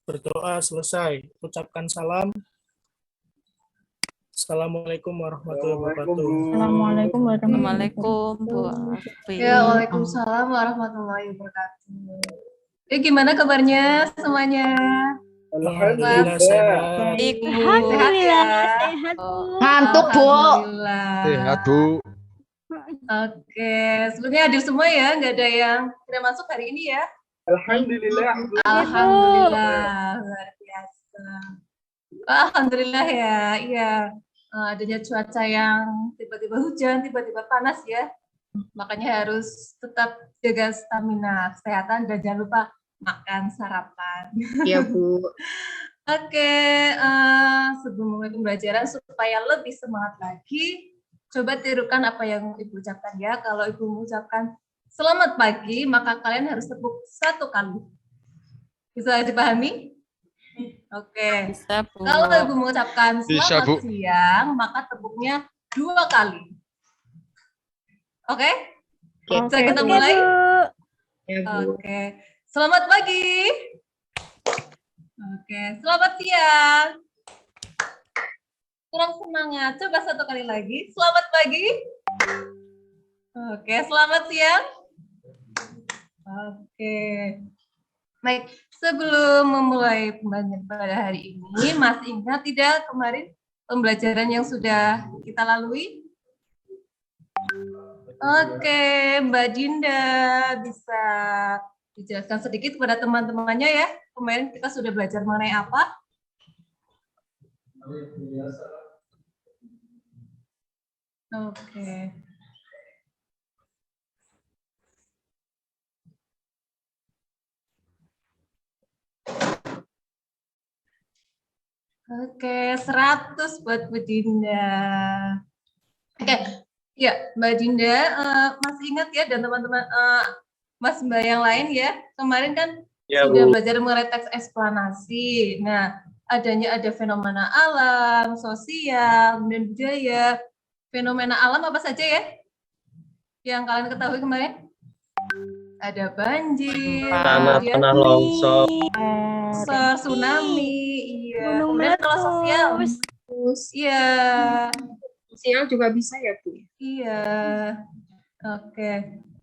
Berdoa selesai. Ucapkan salam. Assalamualaikum warahmatullahi wabarakatuh. Assalamualaikum warahmatullahi Assalamualaikum Bu Alfi. Ya, waalaikumsalam warahmatullahi wabarakatuh. Gimana kabarnya semuanya? Alhamdulillah sehat. Baik, Bu. Sehat ya? sehat Bu. Ngantuk, Bu. Alhamdulillah. Sehat, Bu. Oke, sebenarnya hadir semua ya, nggak ada yang tidak masuk hari ini ya? Alhamdulillah. Alhamdulillah, luar biasa. Alhamdulillah ya, iya. Adanya cuaca yang tiba-tiba hujan, tiba-tiba panas ya. Makanya harus tetap jaga stamina, kesehatan, dan jangan lupa makan sarapan. Iya, Bu. Oke, sebelum mulai pembelajaran supaya lebih semangat lagi, coba tirukan apa yang Ibu ucapkan ya. Kalau Ibu mengucapkan selamat pagi, maka kalian harus tepuk 1 kali. Bisa dipahami? Oke. Bisa, Bu. Kalau Ibu mengucapkan Bisa, selamat Bu. siang, maka tepuknya 2 kali. Oke? Bisa kita mulai? Ya, Bu. Oke. Selamat pagi. Oke, selamat siang. Kurang semangat. Coba 1 kali lagi. Selamat pagi. Oke, selamat siang. Oke. Baik, sebelum memulai pembelajaran pada hari ini, masih ingat tidak kemarin pembelajaran yang sudah kita lalui? Oke, Mbak Dinda bisa dijelaskan sedikit kepada teman-temannya ya. Kemarin kita sudah belajar mengenai apa? Oke. Oke, 100 buat Bu Dinda. Oke, ya Mbak Dinda, masih ingat ya dan teman-teman Mas Mbak yang lain ya, kemarin kan Ya, sudah Bu. belajar mengenai teks eksplanasi. Nah, ada fenomena alam, sosial, dan budaya. Fenomena alam apa saja ya? Yang kalian ketahui kemarin? Ada banjir, kemudian Tanah longsor. tsunami, iya. Gunung Kemudian kalau sosial, meletus. iya. Sosial juga bisa ya, Bu? Iya, oke.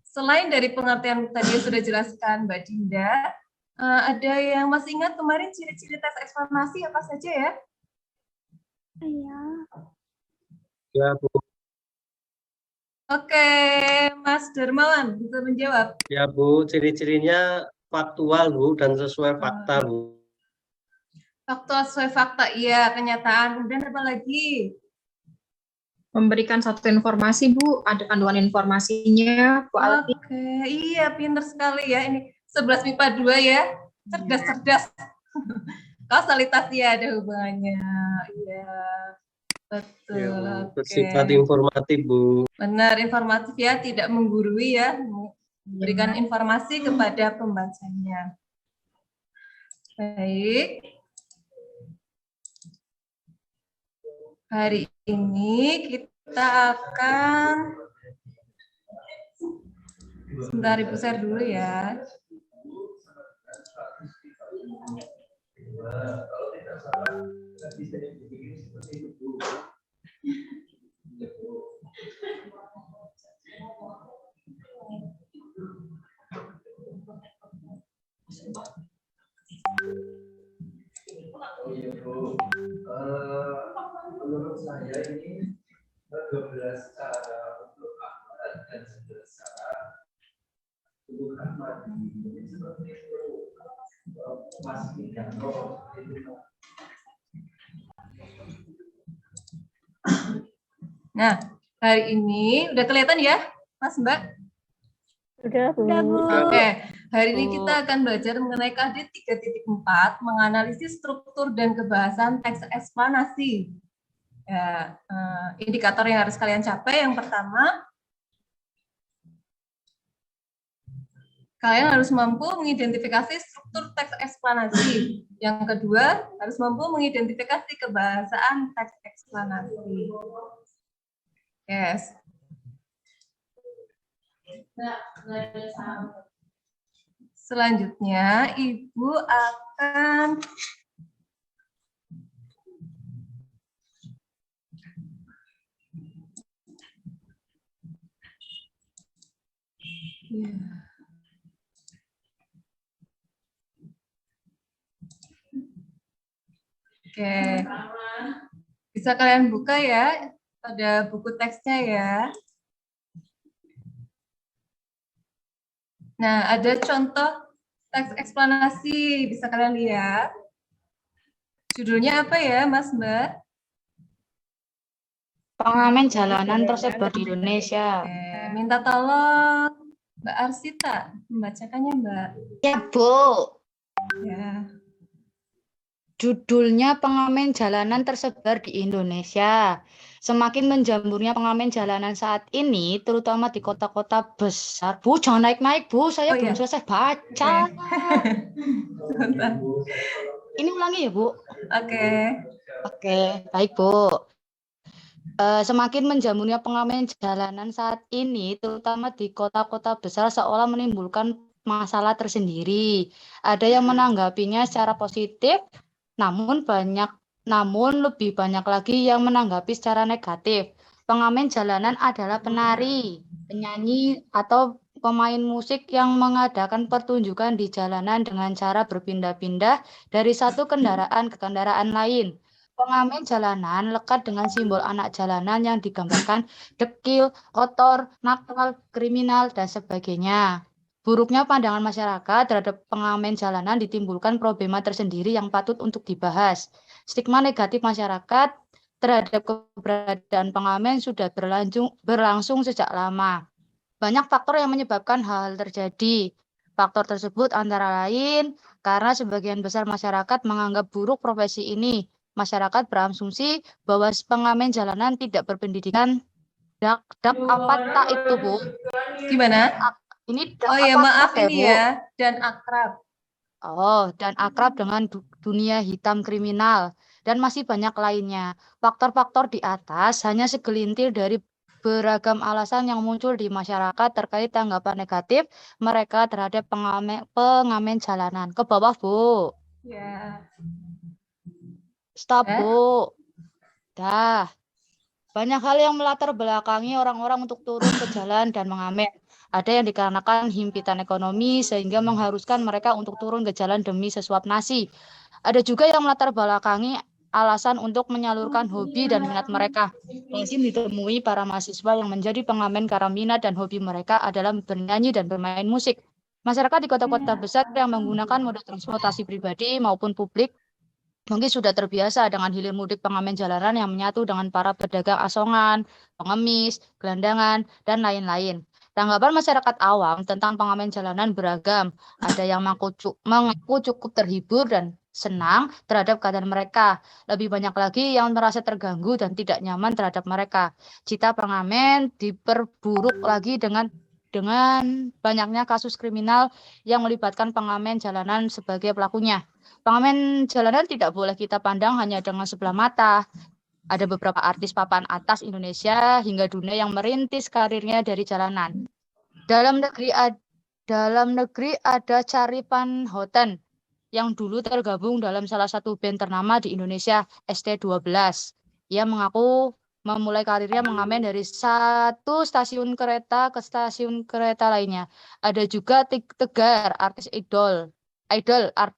Selain dari pengertian tadi yang sudah jelaskan Mbak Dinda, ada yang masih ingat kemarin ciri-ciri tes eksplanasi apa saja ya? Iya. Ya, Bu. Oke, Mas Darmawan bisa menjawab. Ya Bu, ciri-cirinya faktual Bu dan sesuai fakta Bu. Faktual sesuai fakta, iya, kenyataan. Kemudian apa lagi? Memberikan satu informasi, Bu. Ada kandungan informasinya, Bu Alfi. Oke, iya, pinter sekali ya. Ini 11 MIPA 2 ya. Cerdas-cerdas. Kausalitas ya ada hubungannya. Iya, betul. Ya, Bu. Oke. Bersifat informatif Bu. Benar, informatif ya, tidak menggurui ya. Memberikan informasi kepada pembacanya. Baik. Hari ini kita akan sebentar Ibu share dulu ya. Menurut saya ini 12 cara untuk akhirat dan 11 cara untuk mati. Seperti itu Mas Widianto itu. Nah, hari ini udah kelihatan ya, Mas Mbak? Sudah, Bu. Oke, hari ini kita akan belajar mengenai KD 3.4, menganalisis struktur dan kebahasan teks eksplanasi. Ya, indikator yang harus kalian capai yang pertama, kalian harus mampu mengidentifikasi struktur teks eksplanasi. Yang kedua, harus mampu mengidentifikasi kebahasaan teks eksplanasi. Yes. Selanjutnya, Ibu akan Oke, bisa kalian buka ya pada buku teksnya ya. Nah, ada contoh teks eksplanasi, bisa kalian lihat. Judulnya apa ya, Mas Mbak? Pengamen jalanan tersebar di Indonesia. Oke, minta tolong Mbak Arsita membacakannya, Mbak. Ya, Bu. Ya. Judulnya pengamen jalanan tersebar di Indonesia. Semakin menjamurnya pengamen jalanan saat ini, terutama di kota-kota besar. Bu, jangan naik-naik, Bu. Saya Oh, belum ya. selesai baca. Sebentar. Ini ulangi ya, Bu. Oke. Oke, baik, Bu. Semakin menjamurnya pengamen jalanan saat ini, terutama di kota-kota besar, seolah menimbulkan masalah tersendiri. Ada yang menanggapinya secara positif, namun lebih banyak lagi yang menanggapi secara negatif. Pengamen jalanan adalah penari, penyanyi, atau pemain musik yang mengadakan pertunjukan di jalanan dengan cara berpindah-pindah dari satu kendaraan ke kendaraan lain. Pengamen jalanan lekat dengan simbol anak jalanan yang digambarkan dekil, kotor, nakal, kriminal, dan sebagainya. Buruknya pandangan masyarakat terhadap pengamen jalanan ditimbulkan problema tersendiri yang patut untuk dibahas. Stigma negatif masyarakat terhadap keberadaan pengamen sudah berlangsung sejak lama. Banyak faktor yang menyebabkan hal terjadi. Faktor tersebut antara lain karena sebagian besar masyarakat menganggap buruk profesi ini. Masyarakat berasumsi bahwa pengamen jalanan tidak berpendidikan. Apa tak itu, Bu? Gimana? Ini Oh ya, apa maaf tak ini Bu? ya, dan akrab. Oh, dan akrab dengan dunia hitam kriminal. Dan masih banyak lainnya. Faktor-faktor di atas hanya segelintir dari beragam alasan yang muncul di masyarakat terkait tanggapan negatif mereka terhadap pengamen jalanan. Ke bawah, Bu. Ya. Stop, Bu. Dah. Banyak hal yang melatar belakangi orang-orang untuk turun ke jalan dan mengamen. Ada yang dikarenakan himpitan ekonomi sehingga mengharuskan mereka untuk turun ke jalan demi sesuap nasi. Ada juga yang melatar belakangi alasan untuk menyalurkan hobi dan minat mereka. Lazim ditemui para mahasiswa yang menjadi pengamen karena minat dan hobi mereka adalah bernyanyi dan bermain musik. Masyarakat di kota-kota besar yang menggunakan moda transportasi pribadi maupun publik mungkin sudah terbiasa dengan hilir mudik pengamen jalanan yang menyatu dengan para pedagang asongan, pengemis, gelandangan, dan lain-lain. Tanggapan masyarakat awam tentang pengamen jalanan beragam. Ada yang mengaku cukup terhibur dan senang terhadap keadaan mereka. Lebih banyak lagi yang merasa terganggu dan tidak nyaman terhadap mereka. Cita pengamen diperburuk lagi dengan banyaknya kasus kriminal yang melibatkan pengamen jalanan sebagai pelakunya. Pengamen jalanan tidak boleh kita pandang hanya dengan sebelah mata. Ada beberapa artis papan atas Indonesia hingga dunia yang merintis karirnya dari jalanan. Dalam negeri ada Charly Van Houten yang dulu tergabung dalam salah satu band ternama di Indonesia, ST12. Ia mengaku memulai karirnya mengamen dari satu stasiun kereta ke stasiun kereta lainnya. Ada juga Tegar, artis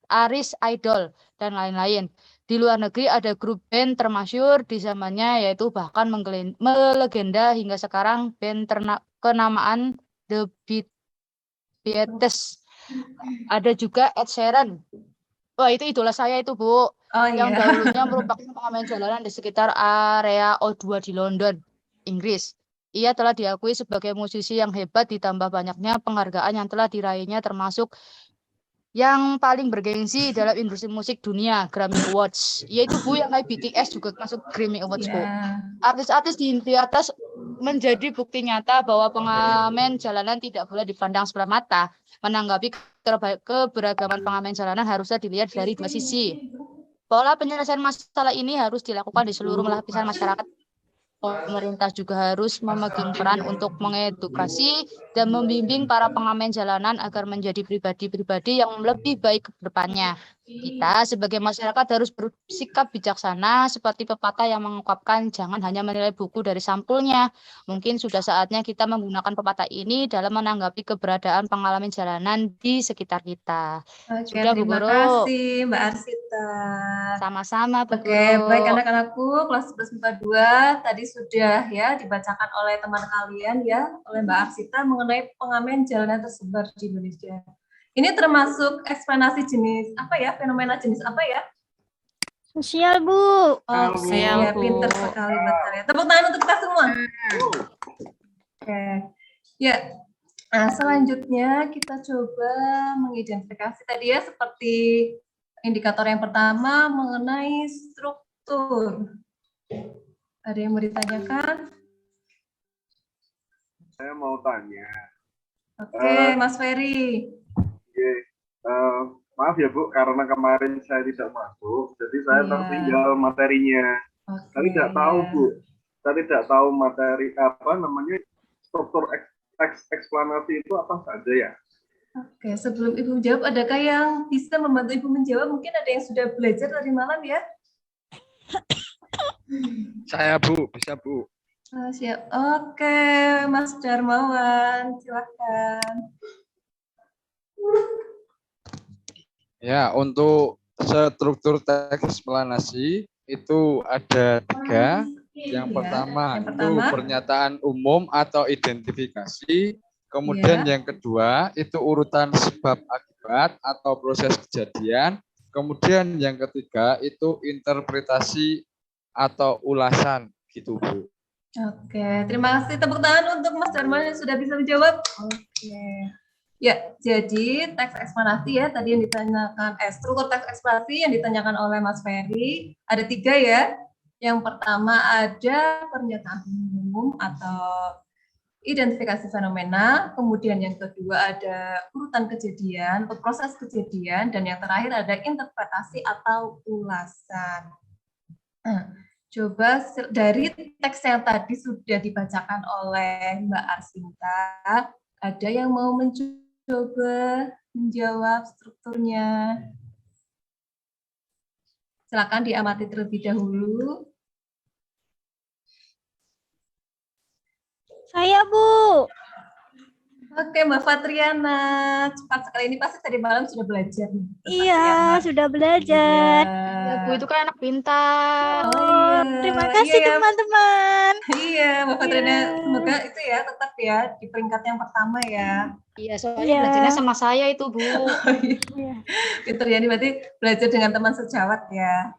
Aris Idol, dan lain-lain. Di luar negeri ada grup band termasyur di zamannya, yaitu bahkan melegenda hingga sekarang band kenamaan The Beatles. Ada juga Ed Sheeran. Wah, itu idola saya itu, Bu. Oh Yang iya. dahulunya merupakan pengamen jalanan di sekitar area O2 di London, Inggris. Ia telah diakui sebagai musisi yang hebat ditambah banyaknya penghargaan yang telah diraihnya termasuk yang paling bergengsi dalam industri musik dunia, Grammy Awards. Yaitu Bu yang kayak BTS juga masuk Grammy Awards, Bu. Ya. Artis-artis di atas menjadi bukti nyata bahwa pengamen jalanan tidak boleh dipandang sebelah mata. Menanggapi keberagaman pengamen jalanan harusnya dilihat dari dua sisi. Pola penyelesaian masalah ini harus dilakukan di seluruh lapisan masyarakat. pemerintah juga harus memegang peran untuk mengedukasi dan membimbing para pengamen jalanan agar menjadi pribadi-pribadi yang lebih baik ke depannya. Kita sebagai masyarakat harus bersikap bijaksana seperti pepatah yang mengungkapkan jangan hanya menilai buku dari sampulnya. Mungkin sudah saatnya kita menggunakan pepatah ini dalam menanggapi keberadaan pengalami jalanan di sekitar kita. Oke, Sudah, Bu terima Guru. kasih Mbak Arsita. Sama-sama, Bu Oke, Guru. baik anak-anakku, kelas 11 MIPA 2 tadi sudah ya dibacakan oleh teman kalian ya, oleh Mbak Arsita mengenai pengamen jalanan tersebar di Indonesia. Ini termasuk eksplanasi jenis apa ya, fenomena jenis apa ya? Sosial, Bu. Oke, ya, pinter sekali buat kalian. Tepuk tangan untuk kita semua. Oke, ya. Nah, selanjutnya kita coba mengidentifikasi tadi ya seperti indikator yang pertama mengenai struktur. Ada yang mau ditanyakan? Saya mau tanya. Oke, Mas Ferry. Maaf ya Bu, karena kemarin saya tidak masuk, jadi saya Iya. tertinggal materinya. Oke, Saya tidak tahu Bu, saya tidak tahu materi apa namanya struktur eksplanasi itu apa saja ya. Oke, sebelum Ibu menjawab, adakah yang bisa membantu Ibu menjawab? Mungkin ada yang sudah belajar dari malam ya? Saya Bu, bisa Bu. Siap. Oke, Mas Darmawan, silakan. Ya, untuk struktur teks eksplanasi itu ada 3. Yang Ya, pertama yang itu pertama. pernyataan umum atau identifikasi. Kemudian Ya. yang kedua itu urutan sebab akibat atau proses kejadian. Kemudian yang ketiga itu interpretasi atau ulasan gitu, Bu. Oke, terima kasih. Tepuk tangan untuk Mas Darmawan yang sudah bisa menjawab. Oke. Ya, jadi teks eksplanasi ya, tadi yang ditanyakan, struktur teks eksplanasi yang ditanyakan oleh Mas Ferry, ada 3 ya. Yang pertama ada pernyataan umum atau identifikasi fenomena, kemudian yang kedua ada urutan kejadian atau proses kejadian, dan yang terakhir ada interpretasi atau ulasan. Nah, coba dari teks yang tadi sudah dibacakan oleh Mbak Arsinta, ada yang mau mencoba menjawab strukturnya? Silakan diamati terlebih dahulu. Saya, Bu. Oke, Mbak Fatriana, cepat sekali, ini pasti tadi malam sudah belajar nih. Mbak Iya, Fatriana. sudah belajar. Ya, Bu, itu kan anak pintar. Oh, terima kasih Iya, teman-teman. iya, Mbak Fatriana, Iya. semoga itu ya tetap ya di peringkat yang pertama ya. Iya, soalnya Iya. belajarnya sama saya itu, Bu. Iya. Pinter ya, ini berarti belajar dengan teman sejawat ya.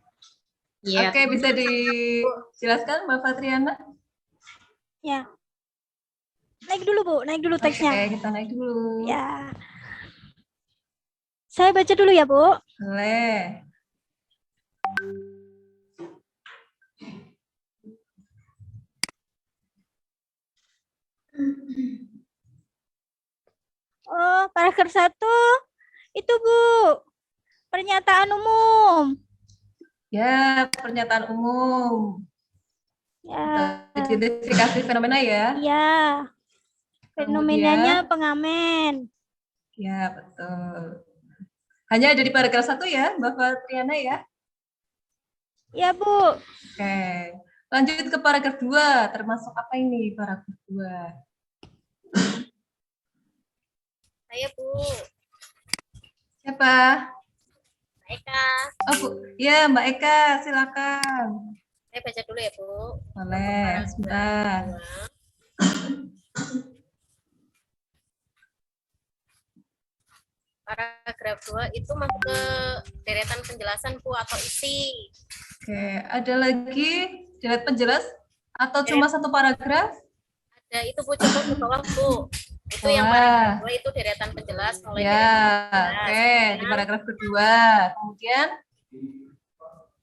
Iya. Oke, bisa dijelaskan Mbak Fatriana? Ya. Naik dulu, Bu. Naik dulu teksnya. Oke, kita naik dulu. Ya. Saya baca dulu ya, Bu. Boleh. Oh, paragraf 1. Itu, Bu. Pernyataan umum. Ya, pernyataan umum. Ya. Identifikasi fenomena ya. Ya. Fenomenanya pengamen. Ya, betul. Hanya ada di paragraf 1 ya, Mbak Fatriana ya. Ya, Bu. Oke. Lanjut ke paragraf 2. Termasuk apa ini paragraf 2? Saya, Bu. Siapa? Mbak Eka. Oh, Bu. Ya, Mbak Eka, silakan. Saya baca dulu ya, Bu. Boleh, sebentar. Paragraf 2 itu masuk ke deretan penjelasan, Bu, atau isi. Oke, ada lagi deret penjelas atau cuma satu paragraf? Ada itu, Bu, coba ke bawah, Bu. Itu yang Wah. paragraf 2 itu deretan penjelas. Mulai Ya, deretan oke, penjelas. di paragraf kedua. Kemudian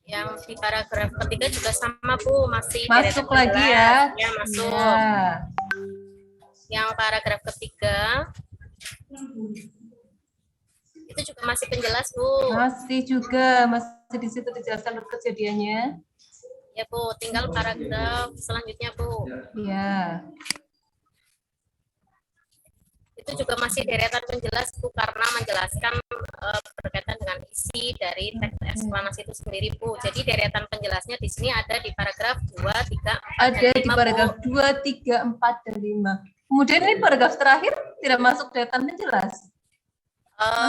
Yang di paragraf ketiga juga sama, Bu, masih masuk deretan lagi ya. penjelas. Ya, masuk. Ya. Yang paragraf ketiga itu juga masih penjelas, Bu. Masih juga, masih di situ dijelaskan kejadiannya. Ya Bu, tinggal paragraf selanjutnya Bu. Ya. Itu juga masih deretan penjelas Bu, karena menjelaskan berkaitan dengan isi dari teks eksplanasi itu sendiri Bu. Jadi deretan penjelasnya di sini ada di paragraf 2, 3, 4, Ada dan di 5 paragraf Bu. 2, 3, 4, dan 5. Kemudian ini paragraf terakhir tidak masuk deretan penjelas.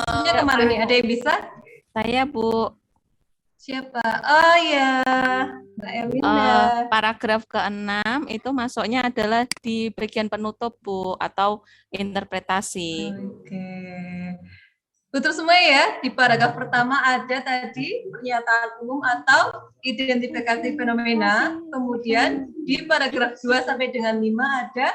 Maksudnya kemana nih? Ada yang bisa? Saya Bu. Siapa? Oh ya, Mbak Ewinda. Paragraf ke-6 itu masuknya adalah di bagian penutup Bu, atau interpretasi. Oke. Betul semua ya, di paragraf pertama ada tadi pernyataan umum atau identifikasi fenomena. Kemudian di paragraf 2 sampai dengan 5 ada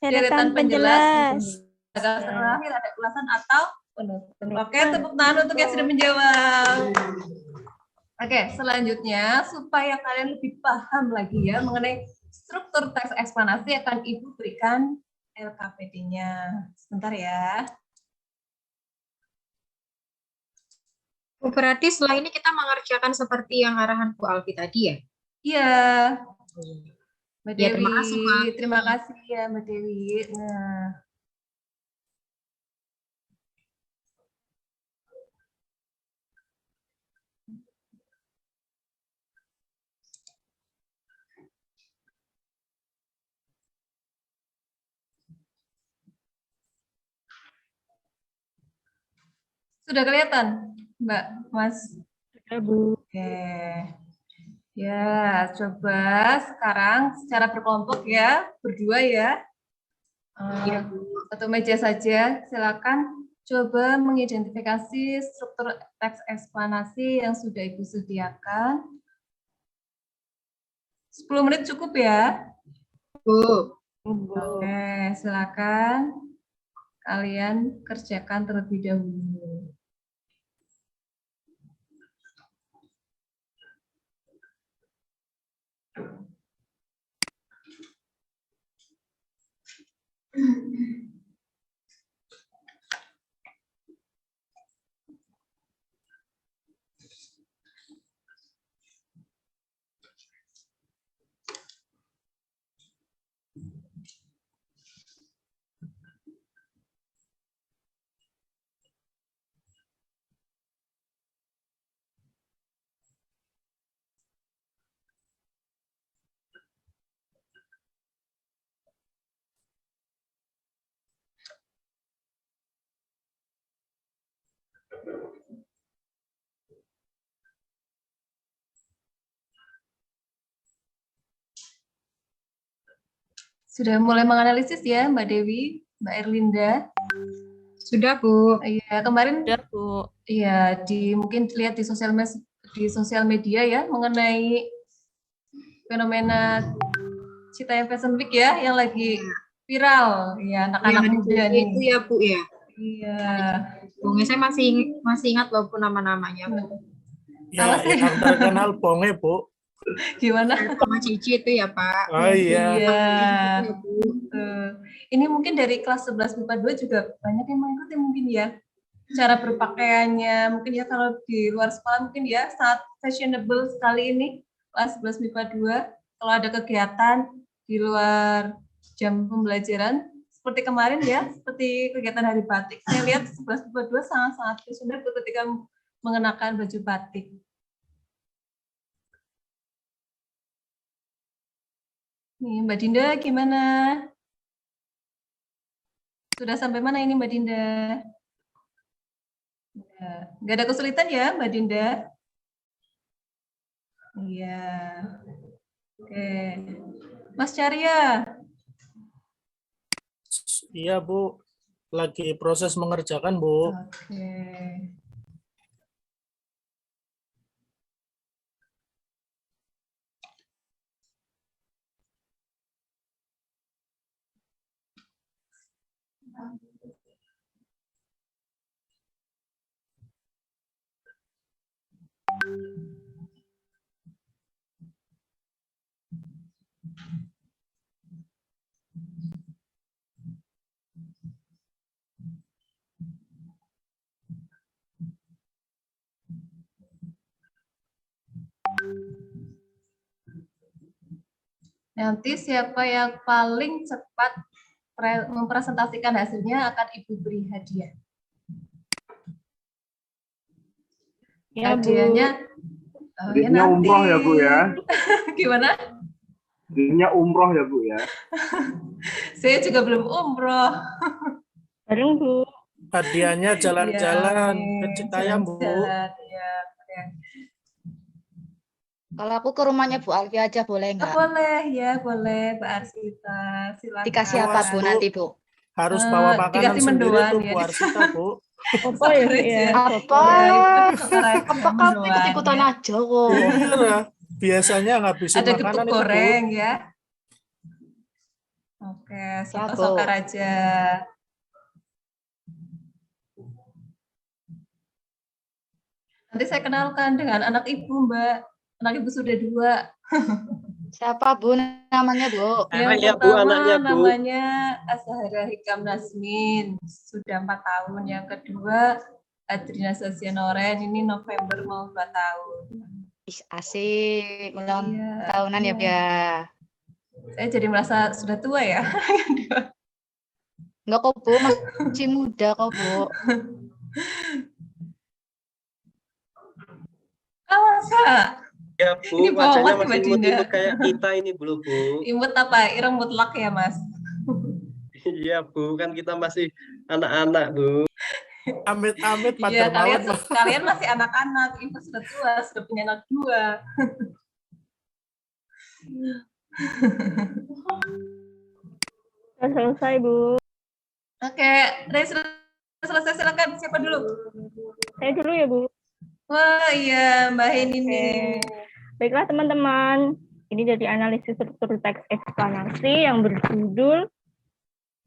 Deretan penjelas. Paragraf terakhir ada ulasan atau penutup. Oke, tepuk tangan untuk yang sudah menjawab. Oke, selanjutnya supaya kalian lebih paham lagi ya mengenai struktur teks eksplanasi akan Ibu berikan LKPD-nya. Sebentar ya. Oh, berarti setelah ini kita mengerjakan seperti yang arahan Bu Alfi tadi ya? Iya. Mbak Ya, Dewi, terima kasih, Mbak. terima kasih ya Mbak Dewi. Nah, sudah kelihatan, Mbak, Mas? Sudah, Bu. Oke. Ya, coba sekarang secara berkelompok ya, berdua ya. Satu meja saja, silakan coba mengidentifikasi struktur teks eksplanasi yang sudah Ibu sediakan. 10 menit cukup ya? Bu. Oke, silakan kalian kerjakan terlebih dahulu. Sudah mulai menganalisis ya Mbak Dewi, Mbak Erlinda? Sudah, Bu. Iya, kemarin Sudah Bu. iya mungkin lihat di sosial media ya mengenai fenomena Citayam Fashion Week ya yang lagi viral ya anak-anak Yang muda ada nih. itu ya, Bu ya. Iya. Bunga saya masih ingat loh Bu nama-namanya, Bu. Salah Ya, yang terkenal Bonge, Bu. Gimana? Sama Cici itu ya, Pak. Oh iya. Iya. Ini mungkin dari kelas 11 MIPA 2 juga banyak yang mengikuti mungkin ya. Cara berpakaiannya mungkin ya kalau di luar sekolah mungkin ya sangat fashionable sekali ini kelas 11 MIPA 2. Kalau ada kegiatan di luar jam pembelajaran seperti kemarin ya, seperti kegiatan hari batik. Saya lihat 11 MIPA 2 sangat-sangat fashionable ketika mengenakan baju batik. Nih, Mbak Dinda gimana? Sudah sampai mana ini Mbak Dinda? Nggak ada kesulitan ya Mbak Dinda? Iya. Oke. Mas Carya. Iya, Bu. Lagi proses mengerjakan, Bu. Oke. Nanti siapa yang paling cepat mempresentasikan hasilnya akan Ibu beri hadiah. Ya, Bu. Hadiahnya ya Jadinya nanti. umroh ya Bu ya. Gimana? Jadinya umroh ya Bu ya. Saya juga belum umroh. Bareng, Bu. Hadiahnya jalan-jalan Ya, ke Citayam, Bu. jalan-jalan, ya. Kalau aku ke rumahnya Bu Alfi aja boleh nggak? Boleh ya, boleh Mbak Arsita. Silakan. Dikasih apa Bu nanti Bu? Harus bawa makanan dikasih sendiri mendoan tuh ya. Bu Arsita, Bu. Apa ya, Bu, ya? Apa? Apa kamu ikut-ikutan aja kok? Iya, biasanya ngabisin Ada makanan gepuk itu, Bu. goreng ya. Oke, soto Bu. Sokar aja. Nanti saya kenalkan dengan anak ibu, Mbak. Anak ibu sudah 2. Siapa Bu namanya Bu? Yang Ya, Bu, pertama anaknya, Bu. namanya Azahra Hikam Nasmin, sudah 4 tahun. Yang kedua Adrina Sosianoren, ini November mau 2 tahun. Asik, ulang Iya, tahunan ya Bu iya. ya. Saya jadi merasa sudah tua ya. Enggak kok Bu, masih muda kok Bu. Masa? Ya Bu, Ini wajahnya bawah masih Mbak Dinda. imut-imut kayak kita ini belum Bu. Imut apa? Ireng mutlak ya, Mas? Iya Bu, kan kita masih anak-anak Bu. Amit-amit Iya, Pader Mawar. kalian masih anak-anak. Ibu sudah tua, sudah punya anak 2. Sudah selesai, Bu. Oke, Rey sudah selesai. Silakan. Siapa dulu? Saya dulu ya, Bu. Wah, iya, Mbak Heni nih. Baiklah, teman-teman. Ini dari analisis struktur teks eksplanasi yang berjudul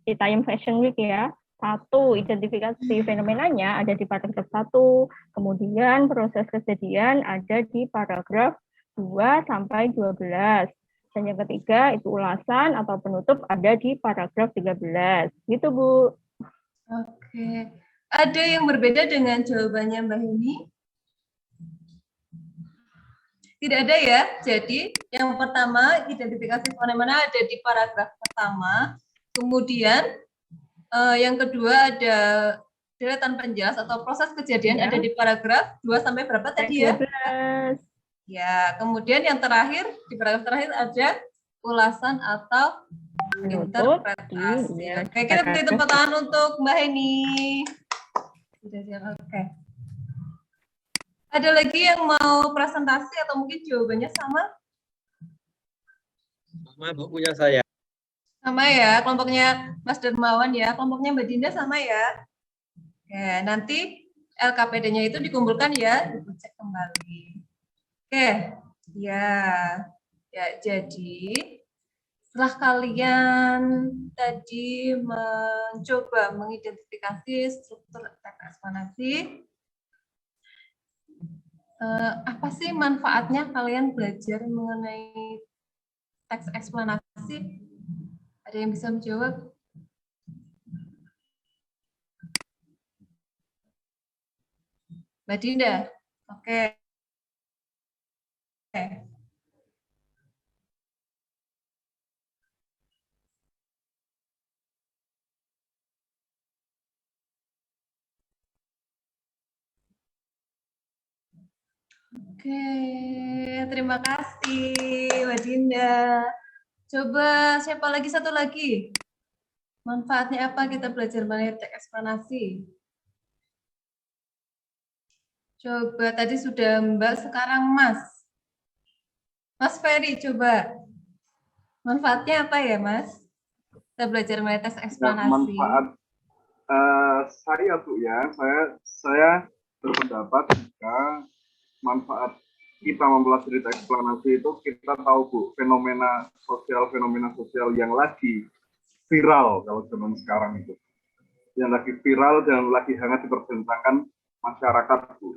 Citayam Fashion Week ya. 1. Identifikasi fenomenanya ada di paragraf 1. Kemudian proses kejadian ada di paragraf 2 sampai 12. Dan yang ketiga itu ulasan atau penutup ada di paragraf 13. Gitu, Bu. Oke. Ada yang berbeda dengan jawabannya Mbak Heni? Tidak ada ya. Jadi yang pertama identifikasi fenomena ada di paragraf pertama. Kemudian yang kedua ada deretan penjelas atau proses kejadian ada di paragraf 2 sampai berapa tadi ya? 12. Ya, kemudian yang terakhir di paragraf terakhir ada ulasan atau interpretasi. Iya, Oke, kita beri tepuk tangan untuk Mbak Heni. Sudah siap. Oke. Ada lagi yang mau presentasi atau mungkin jawabannya sama? Sama Bu punya saya. Sama ya, kelompoknya Mas Dermawan ya, kelompoknya Mbak Dinda sama ya. Oke, nanti LKPD-nya itu dikumpulkan ya, dicek kembali. Oke, ya, jadi setelah kalian tadi mencoba mengidentifikasi struktur teks eksplanasi, apa sih manfaatnya kalian belajar mengenai teks eksplanasi? Ada yang bisa menjawab? Mbak Dinda? Oke. Oke, terima kasih Mbak Dinda. Coba siapa lagi, satu lagi? Manfaatnya apa kita belajar mengenai teks eksplanasi? Coba tadi sudah Mbak, sekarang Mas. Mas Ferry, coba. Manfaatnya apa ya, Mas? Kita belajar mengenai teks eksplanasi. Manfaat saya Bu ya, saya berpendapat jika manfaat kita mempelajari teks eksplanasi itu kita tahu Bu, fenomena sosial yang lagi viral kalau zaman sekarang itu. Yang lagi viral dan lagi hangat diperbincangkan masyarakat Bu.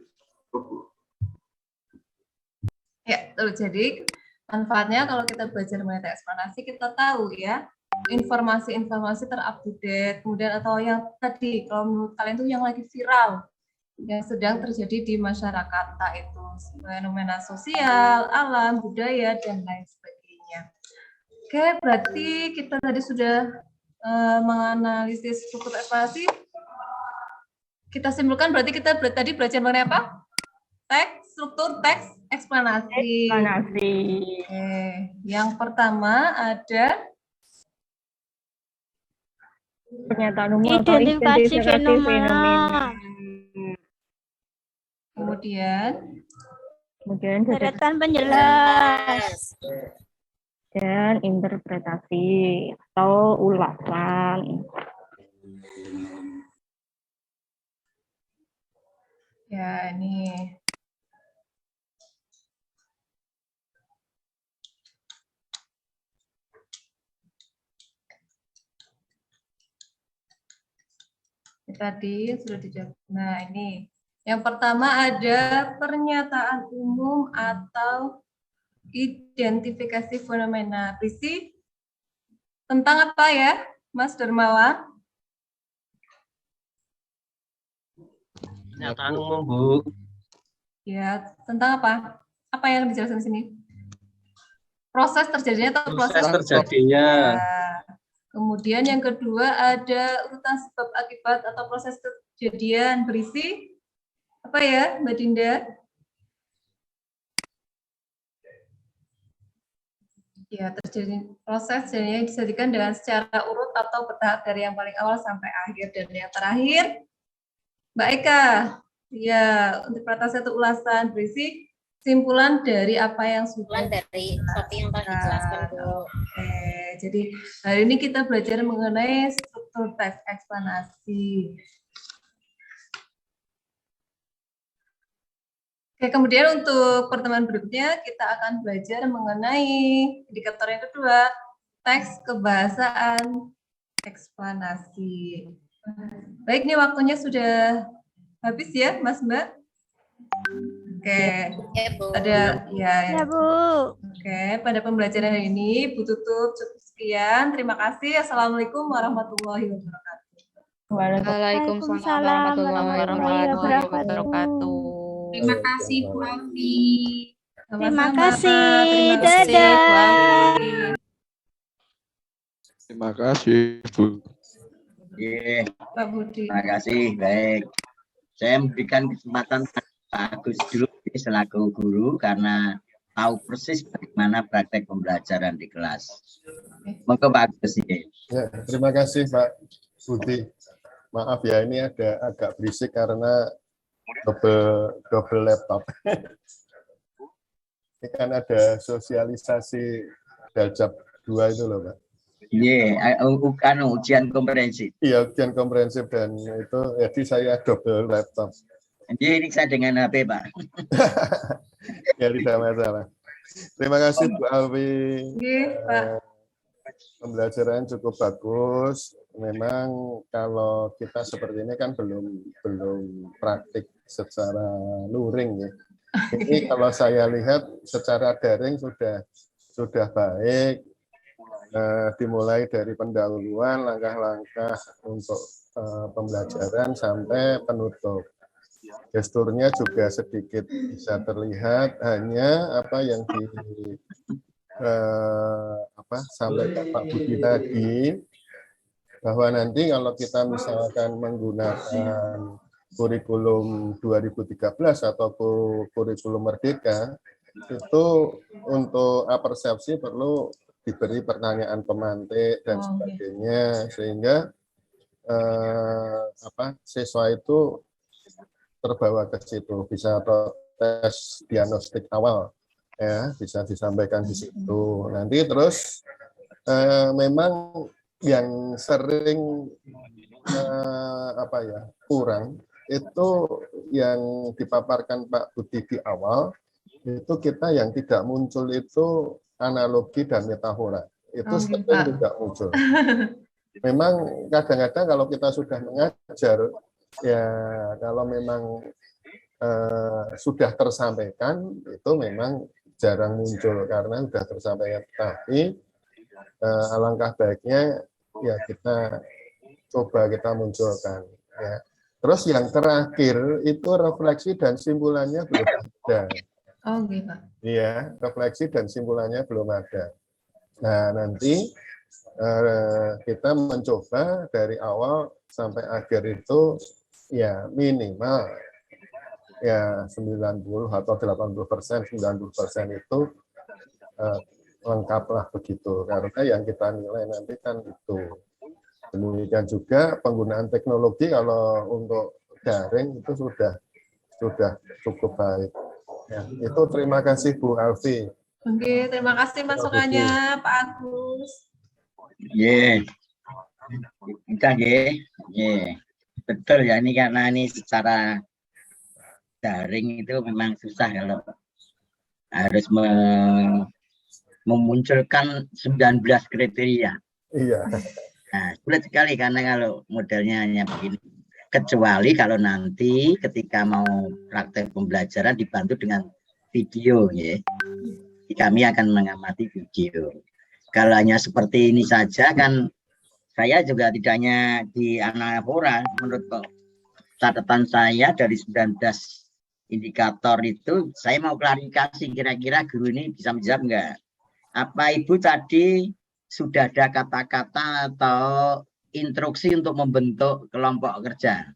Ya, jadi manfaatnya kalau kita belajar mengenai teks eksplanasi kita tahu ya informasi-informasi terupdate, kemudian atau yang tadi kalau menurut kalian itu yang lagi viral yang sedang terjadi di masyarakat, entah itu fenomena sosial, alam, budaya dan lain sebagainya. Oke, berarti kita tadi sudah menganalisis struktur eksplanasi. Kita simpulkan berarti kita tadi belajar mengenai apa? Struktur teks eksplanasi. Oke. Yang pertama ada pernyataan umum atau Identifikasi fenomena. kemudian Deretan penjelas. dan interpretasi atau ulasan. ya ini tadi sudah dijawab. Nah, ini yang pertama ada pernyataan umum atau identifikasi fenomena. Prisi tentang apa ya, Mas Dermawan? Pernyataan umum, Bu. Ya, tentang apa? Apa yang dijelaskan di sini? Proses terjadinya atau proses terjadinya. Ya. Kemudian yang kedua ada urutan sebab akibat atau proses kejadian. Berisi apa ya, Mbak Dinda? Ya, terjadi proses yang disajikan dengan secara urut atau bertahap dari yang paling awal sampai akhir. Dan yang terakhir, Mbak Eka, ya, interpretasi atau ulasan. Berisi simpulan dari apa yang sudah dari seperti yang tadi dijelaskan, Bu. Oke, jadi hari ini kita belajar mengenai struktur teks eksplanasi. Oke, kemudian untuk pertemuan berikutnya kita akan belajar mengenai indikator yang kedua, teks kebahasaan eksplanasi. Baik, ini waktunya sudah habis ya, Mas Mbak? Oke, ada ya, Bu. Oke, pada pembelajaran hari ini Bu tutup cukup sekian. Terima kasih. Assalamualaikum warahmatullahi wabarakatuh. Waalaikumsalam warahmatullahi wabarakatuh. Terima kasih Bu Alfi. Terima kasih. Terima Dadah. Terima kasih, Bu. Oke, Pak Budi. terima kasih. Baik, saya memberikan kesempatan Pak Agus dulu selaku guru karena tahu persis bagaimana praktek pembelajaran di kelas. Monggo Pak Agus. Ya, terima kasih Pak Budi. Maaf ya, ini agak berisik karena double laptop. Ini kan ada sosialisasi Daljab 2 itu loh Pak. Iya, ujian komprehensif. Iya, ujian komprehensif dan itu jadi saya double laptop. Jadi ini saya dengan HP Pak. Ya tidak masalah. Terima kasih Bu Alwi. Pembelajaran cukup bagus. Memang kalau kita seperti ini kan belum praktik secara luring ya. Ini kalau saya lihat secara daring sudah baik. Dimulai dari pendahuluan, langkah-langkah untuk pembelajaran sampai penutup. Gesturnya juga sedikit bisa terlihat, hanya apa yang sampaikan Pak Budi tadi, bahwa nanti kalau kita misalkan menggunakan kurikulum 2013 atau kurikulum Merdeka, itu untuk persepsi perlu diberi pertanyaan pemantik dan sebagainya, sehingga siswa itu terbawa ke situ, bisa tes diagnostik awal, ya bisa disampaikan di situ. Nanti terus memang yang sering kurang itu yang dipaparkan Pak Budi di awal, itu kita yang tidak muncul itu analogi dan metafora. Itu sering tidak muncul. Memang kadang-kadang kalau kita sudah mengajar, ya kalau memang sudah tersampaikan, itu memang jarang muncul karena sudah tersampaikan. Tapi alangkah baiknya ya kita coba kita munculkan. Ya. Terus yang terakhir itu refleksi dan simpulannya belum ada. Oh, gitu. Iya, refleksi dan simpulannya belum ada. Nah, nanti kita mencoba dari awal sampai akhir itu ya minimal ya 90 atau 80%, 90% itu lengkaplah begitu. Karena yang kita nilai nanti kan itu. Demikian juga penggunaan teknologi kalau untuk daring itu sudah cukup baik. Ya, itu terima kasih Bu Alfi. Oke, terima kasih masukannya Pak Agus. Kita betul ya, ini karena ini secara daring itu memang susah kalau harus memunculkan 19 kriteria. Iya. Nah, sulit sekali karena kalau modelnya hanya begini. Kecuali kalau nanti ketika mau praktek pembelajaran dibantu dengan video, ya. Kami akan mengamati video. Kalau hanya seperti ini saja kan, saya juga tidak hanya di Anapura, menurut catatan saya dari 19 indikator itu, saya mau klarifikasi kira-kira guru ini bisa menjawab enggak? Apa Ibu tadi sudah ada kata-kata atau instruksi untuk membentuk kelompok kerja?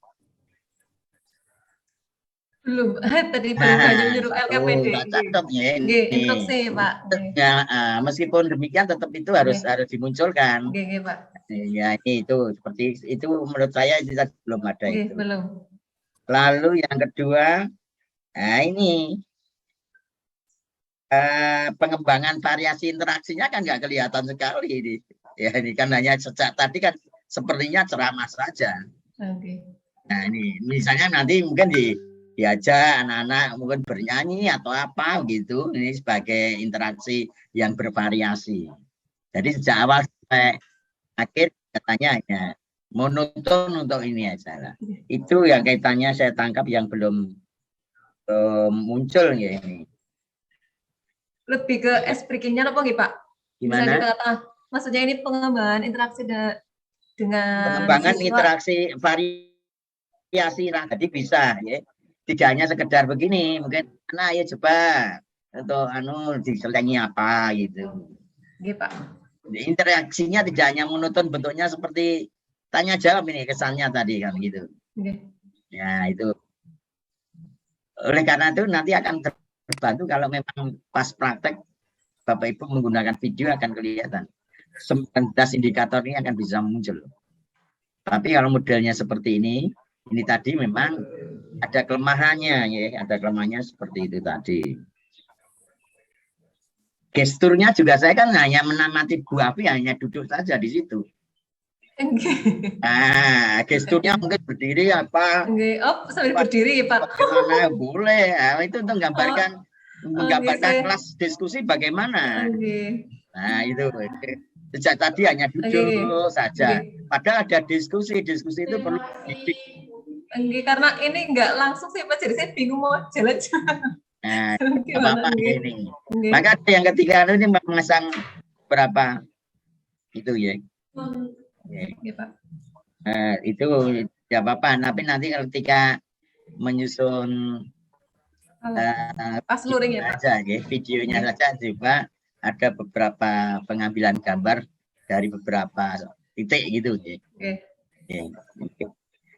Belum, tadi belum nyuruh LKPD. Catat ya ini. Instruksi Pak. Ya, meskipun demikian tetap itu harus dimunculkan. Pak. Ya ini itu seperti itu menurut saya itu belum ada itu. Belum. Lalu yang kedua, nah ini pengembangan variasi interaksinya kan nggak kelihatan sekali ini. Ya ini kan hanya sejak tadi kan sepertinya ceramah saja. Nah ini misalnya nanti mungkin diajak anak-anak mungkin bernyanyi atau apa gitu, ini sebagai interaksi yang bervariasi. Jadi sejak awal sampai akhir katanya hanya monoton untuk ini aja lah. Itu yang kaitannya saya tangkap yang belum muncul ya ini. Lebih ke speaking-nya apa nggih Pak? Gimana? Maksudnya ini pengembangan interaksi dengan pengembangan siswa. Interaksi variasi lah. Jadi bisa ya. Tidak hanya sekedar begini, mungkin nah ya coba untuk diselengi apa gitu. Nggih, Pak. Interaksinya tidak hanya monoton, bentuknya seperti tanya jawab ini kesannya tadi kan gitu. Ya itu. Oleh karena itu nanti akan terbantu kalau memang pas praktek Bapak Ibu menggunakan video akan kelihatan. 19 indikator ini akan bisa muncul. Tapi kalau modelnya seperti ini tadi memang ada kelemahannya ya, ada kelemahannya seperti itu tadi. Gesturnya juga saya kan hanya menamati Bu Afi hanya duduk saja di situ. Nah, gesturnya mungkin berdiri apa? Sambil berdiri Pak. Bagaimana boleh? Nah, itu untuk menggambarkan kelas diskusi bagaimana. Nah, itu. Sejak tadi hanya duduk saja. Padahal ada diskusi itu perlu dididik. Karena ini enggak langsung sih Pak, jadi saya bingung mau jalan-jalan. Nah, apa ini. Maka yang ketiga ini memasang berapa itu ya. Pak. Itu ya apa-apa. Tapi nanti ketika menyusun pas luring ya Pak. Aja, ya, videonya saja juga ada beberapa pengambilan gambar dari beberapa titik gitu. Ya.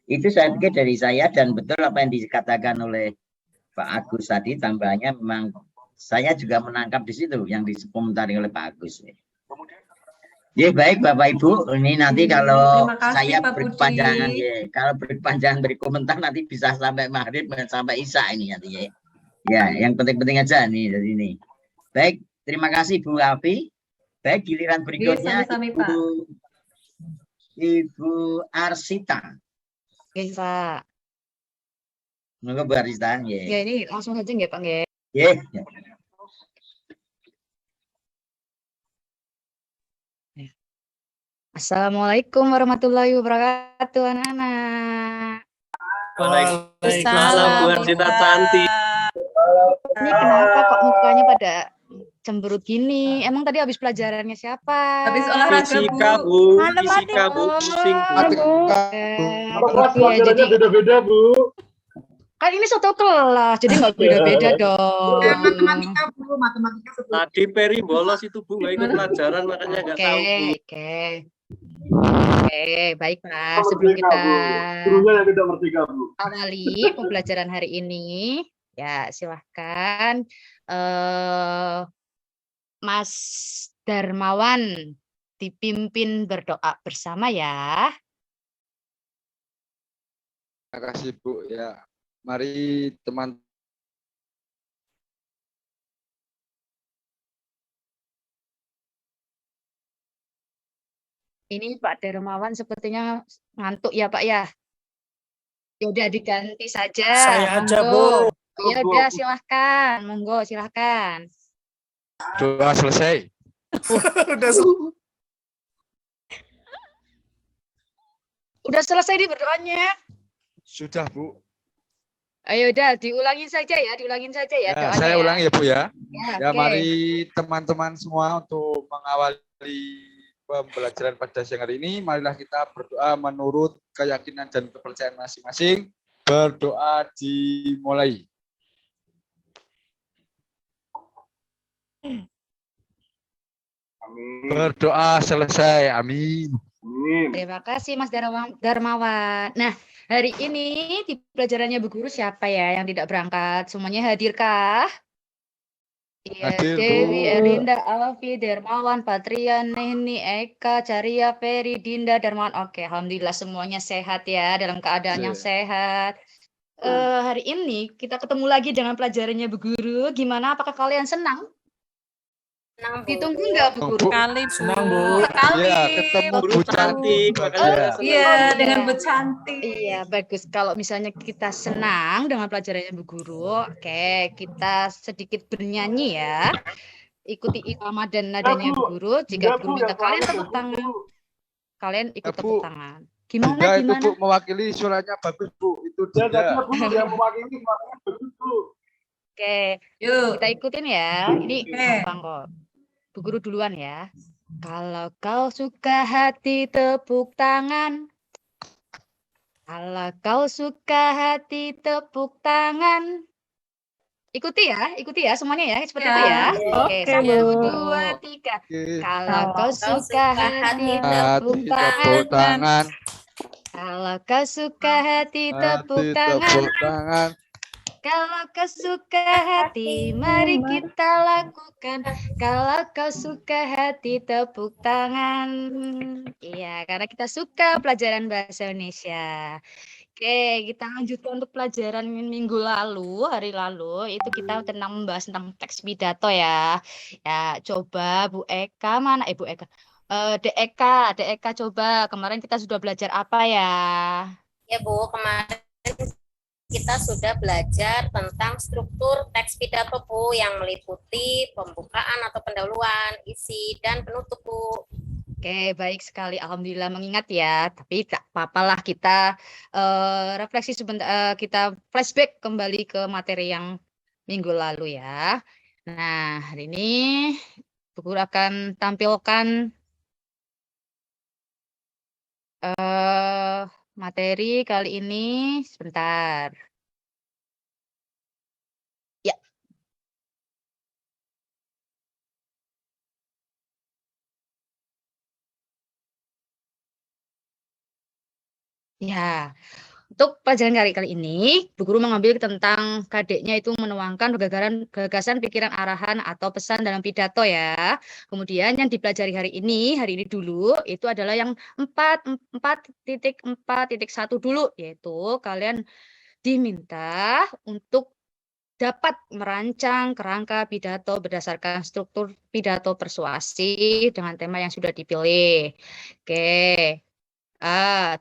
Itu saya pikir dari saya, dan betul apa yang dikatakan oleh Pak Agus tadi, tambahnya memang saya juga menangkap di situ yang dikomentari oleh Pak Agus. Ya baik Bapak Ibu, ini nanti kalau saya berkepanjangan kalau berkepanjangan berkomentar nanti bisa sampai maghrib sampai isya ini nanti ya. Ya, yang penting-penting aja nih dari ini. Baik, terima kasih Bu Alfi. Baik, giliran berikutnya Ibu Arsita. Oke, Pak. Monggo Bu Arsita. Ya, ini langsung saja nggih, Pak nggih. Nggih. Assalamualaikum warahmatullahi wabarakatuh, anak-anak. Waalaikumsalam Bu Arsita cantik. Ini kenapa kok mukanya pada cemberut gini? Emang tadi habis pelajarannya siapa? Habis olahraga Fisika Bu. Fisika Bu. Pusing Bu. Kelas pelajarannya beda-beda Bu. Kan ini satu kelas, jadi nggak beda-beda dong. Matematika, Bu. Matematika sebelum. Tadi Peri bolos itu Bu, nggak ikut pelajaran makanya nggak tahu Bu. Oke, baiklah. Sebelum Merdeka, kita Bu. Gurunya yang tidak merdeka, Bu. awali pembelajaran hari ini, ya silahkan Mas Darmawan dipimpin berdoa bersama ya. Terima kasih Bu ya. Mari teman Ini Pak Darmawan sepertinya ngantuk ya Pak ya. Ya udah diganti saja. Saya aja, Bu. Ya udah silahkan, monggo silahkan. doa selesai. Udah selesai nih berdoanya. Sudah Bu. Ayo udah diulangin saja ya, diulangin saja ya, Ya, doanya saya ya. ulangi ya Bu ya. Ya, Oke. mari teman-teman semua untuk mengawali pembelajaran pada siang hari ini, marilah kita berdoa menurut keyakinan dan kepercayaan masing-masing. Berdoa dimulai. Amin. Berdoa selesai. Amin. Terima kasih Mas Darmawan. Nah, hari ini di pelajarannya Bu Guru siapa ya yang tidak berangkat? Semuanya hadirkah? Iya, Hadir, Dewi, Bu. Erinda, Alfi, Dermawan, Patria, Neni, Eka, Caria, Ferry, Dinda, Darmawan. Oke, alhamdulillah semuanya sehat ya, dalam keadaan yang sehat. Hari ini kita ketemu lagi dengan pelajarannya Bu Guru. Gimana? Apakah kalian senang? Senang, Bu. Ditunggu nggak Bu Guru? Sekali, Bu. Senang, Bu. Sekali. Ya, ketemu Bu cantik. Iya, dengan Bu cantik. Iya, bagus. Kalau misalnya kita senang dengan pelajarannya Bu Guru, oke, kita sedikit bernyanyi ya. Ikuti irama dan nadanya Bu Guru. Jika Guru minta kalian tepuk tangan, kalian ikut tepuk tangan. Gimana? Dinda itu Gimana? Bu mewakili suaranya bagus Bu. Itu Dinda. Bu yang mewakili suaranya bagus, Bu. Oke, Yuk. kita ikutin ya. Ini gampang kok. Bu Guru duluan ya. Kalau kau suka hati tepuk tangan. Kalau kau suka hati tepuk tangan. Ikuti ya semuanya ya seperti itu ya. Oke, Oke, 1, Bu. 2, 3. Kalau kau Kau suka hati tepuk tangan. Kalau kau suka hati tepuk tangan. Kalau kau suka hati, mari kita lakukan. Kalau kau suka hati, tepuk tangan. Iya, karena kita suka pelajaran bahasa Indonesia. Oke, kita lanjutkan untuk pelajaran minggu lalu, hari lalu. Itu kita membahas tentang teks pidato ya. Ya, coba Bu Eka, mana Bu Eka? Dek Eka coba. Kemarin kita sudah belajar apa ya? Ya Bu, kemarin kita sudah belajar tentang struktur teks pidato Bu yang meliputi pembukaan atau pendahuluan, isi, dan penutup Bu. Oke, baik sekali. Alhamdulillah mengingat ya. Tapi tak apa-apalah kita refleksi sebentar, kita flashback kembali ke materi yang minggu lalu ya. Nah, hari ini Bu Guru akan tampilkan materi kali ini sebentar. Ya. Ya, untuk pelajaran kali ini, Bu Guru mengambil tentang kadeknya itu menuangkan gagasan, pikiran, arahan, atau pesan dalam pidato ya. Kemudian yang dipelajari hari ini dulu, itu adalah yang 4.4.1 dulu, yaitu kalian diminta untuk dapat merancang kerangka pidato berdasarkan struktur pidato persuasi dengan tema yang sudah dipilih. Oke.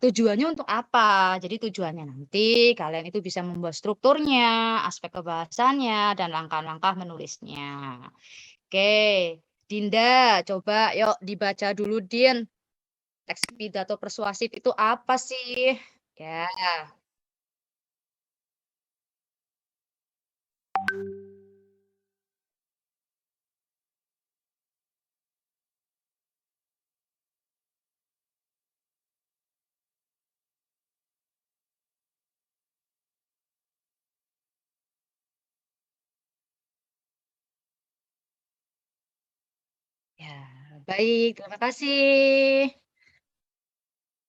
Tujuannya untuk apa? Jadi tujuannya nanti kalian itu bisa membuat strukturnya, aspek kebahasannya, dan langkah-langkah menulisnya. Oke, Dinda, coba yuk dibaca dulu, Din. Teks pidato persuasif itu apa sih? Ya. Ya, baik, terima kasih.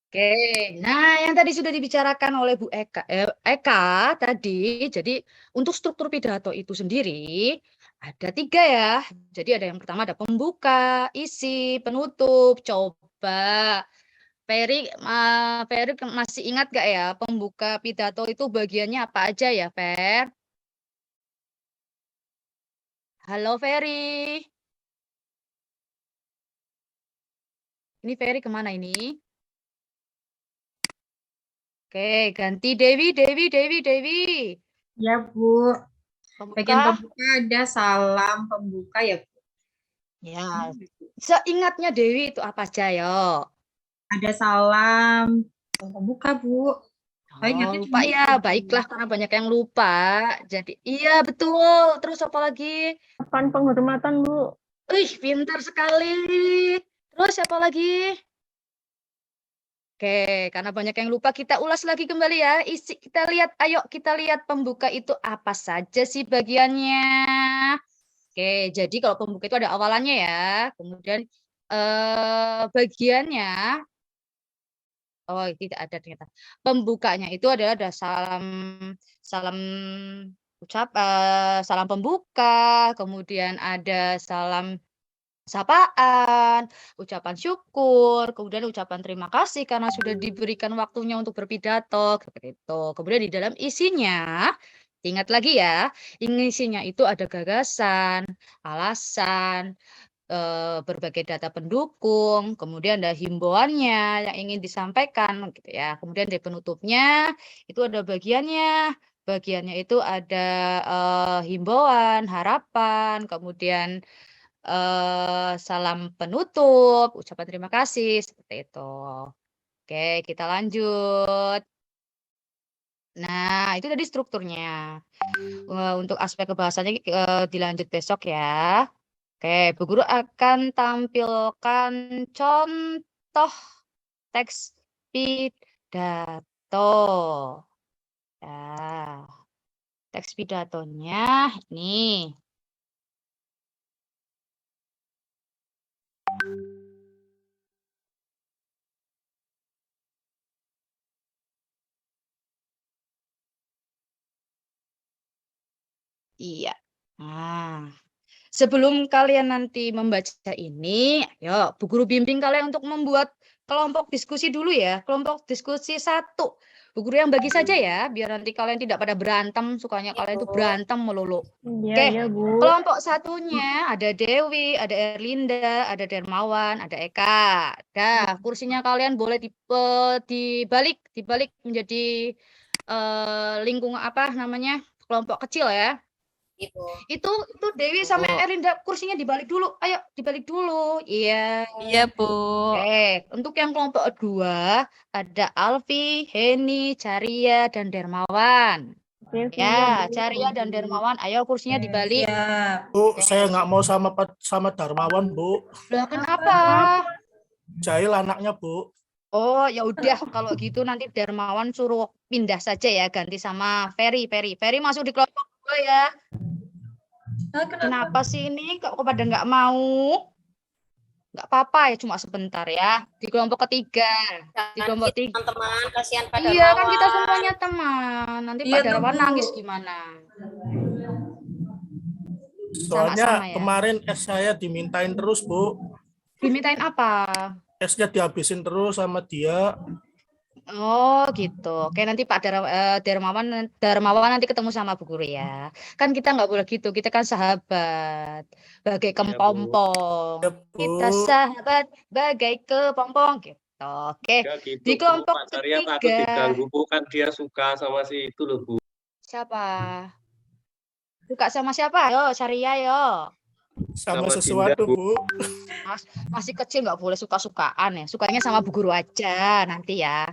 Oke, nah yang tadi sudah dibicarakan oleh Bu Eka tadi, jadi untuk struktur pidato itu sendiri ada 3 ya. Jadi ada yang pertama ada pembuka, isi, penutup. Coba Ferry masih ingat gak ya pembuka pidato itu bagiannya apa aja ya, Fer? Halo Ferry. Ini Ferry kemana ini? Oke, ganti Dewi. Ya, Bu. Bagian Pembuka. pembuka ada salam pembuka ya, Bu. Ya, seingatnya Dewi itu apa aja yo? Ada salam pembuka, Bu. Saya Oh, ingatnya lupa cuma itu, ya. Bu. Baiklah, karena banyak yang lupa. Jadi, iya betul. Terus apa lagi? Papan penghormatan, Bu. Ih, pintar sekali. Terus apa lagi? Oke, karena banyak yang lupa, kita ulas lagi kembali ya. Kita lihat, ayo kita lihat pembuka itu apa saja sih bagiannya. Oke, jadi kalau pembuka itu ada awalannya ya. Kemudian bagiannya, oh tidak ada ternyata. Pembukanya itu adalah ada salam salam pembuka, kemudian ada salam sapaan, ucapan syukur, kemudian ucapan terima kasih karena sudah diberikan waktunya untuk berpidato, seperti itu. Kemudian di dalam isinya, ingat lagi ya, isinya itu ada gagasan, alasan, berbagai data pendukung, kemudian ada himbauannya yang ingin disampaikan, gitu ya. Kemudian di penutupnya itu ada bagiannya. Bagiannya itu ada himbauan, harapan, kemudian salam penutup, ucapan terima kasih, seperti itu. Oke, kita lanjut. Nah, itu tadi strukturnya. Untuk aspek kebahasannya dilanjut besok ya. Oke, Bu Guru akan tampilkan contoh teks pidato. Ya, teks pidatonya ini. Iya. Nah, sebelum kalian nanti membaca ini, ayo Bu Guru bimbing kalian untuk membuat kelompok diskusi dulu ya. Kelompok diskusi 1. Bu Guru yang bagi saja ya, biar nanti kalian tidak pada berantem, sukanya kalian itu berantem melulu. Oke, Iya, Bu. kelompok satunya ada Dewi, ada Erlinda, ada Dermawan, ada Eka. Dah, kursinya kalian boleh dibalik menjadi lingkungan apa namanya? Kelompok kecil ya. Gitu. Itu Dewi sama Erlinda kursinya dibalik dulu. Ayo dibalik dulu. Iya. Iya, Bu. Oke, untuk yang kelompok 2 ada Alfi, Heni, Caria dan Dermawan. Ya, Caria dan Dermawan, ayo kursinya dibalik. Bu, saya nggak mau sama Darmawan, Bu. Lah kenapa? Jahil anaknya, Bu. Oh, ya udah kalau gitu nanti Dermawan suruh pindah saja ya, ganti sama Ferry. Ferry masuk di kelompok 2 ya. Kenapa sih ini kok pada nggak mau? Nggak apa-apa ya, cuma sebentar ya. Di kelompok 3. Di kelompok 3. Teman-teman, kasihan pada Iya, kan kita semuanya teman. Nanti Pak Darmawan nangis gimana? Soalnya Sama-sama ya. kemarin es saya dimintain terus, Bu. Dimintain apa? Esnya dihabisin terus sama dia. Oh gitu. Oke, nanti Pak Darmawan nanti ketemu sama Bu Guru ya. Kan kita nggak boleh gitu. Kita kan sahabat, bagai kepompong. Kita sahabat bagai kepompong gitu. Oke. Gitu, Di kelompok Pak Carya takut 3. diganggu, Bu, kan dia suka sama si itu loh, Bu. Siapa? Suka sama siapa? Yo, Syariah yo. Sama sesuatu, Dinda, Bu. Masih kecil nggak boleh suka-sukaan ya. Sukanya sama Bu Guru aja nanti ya.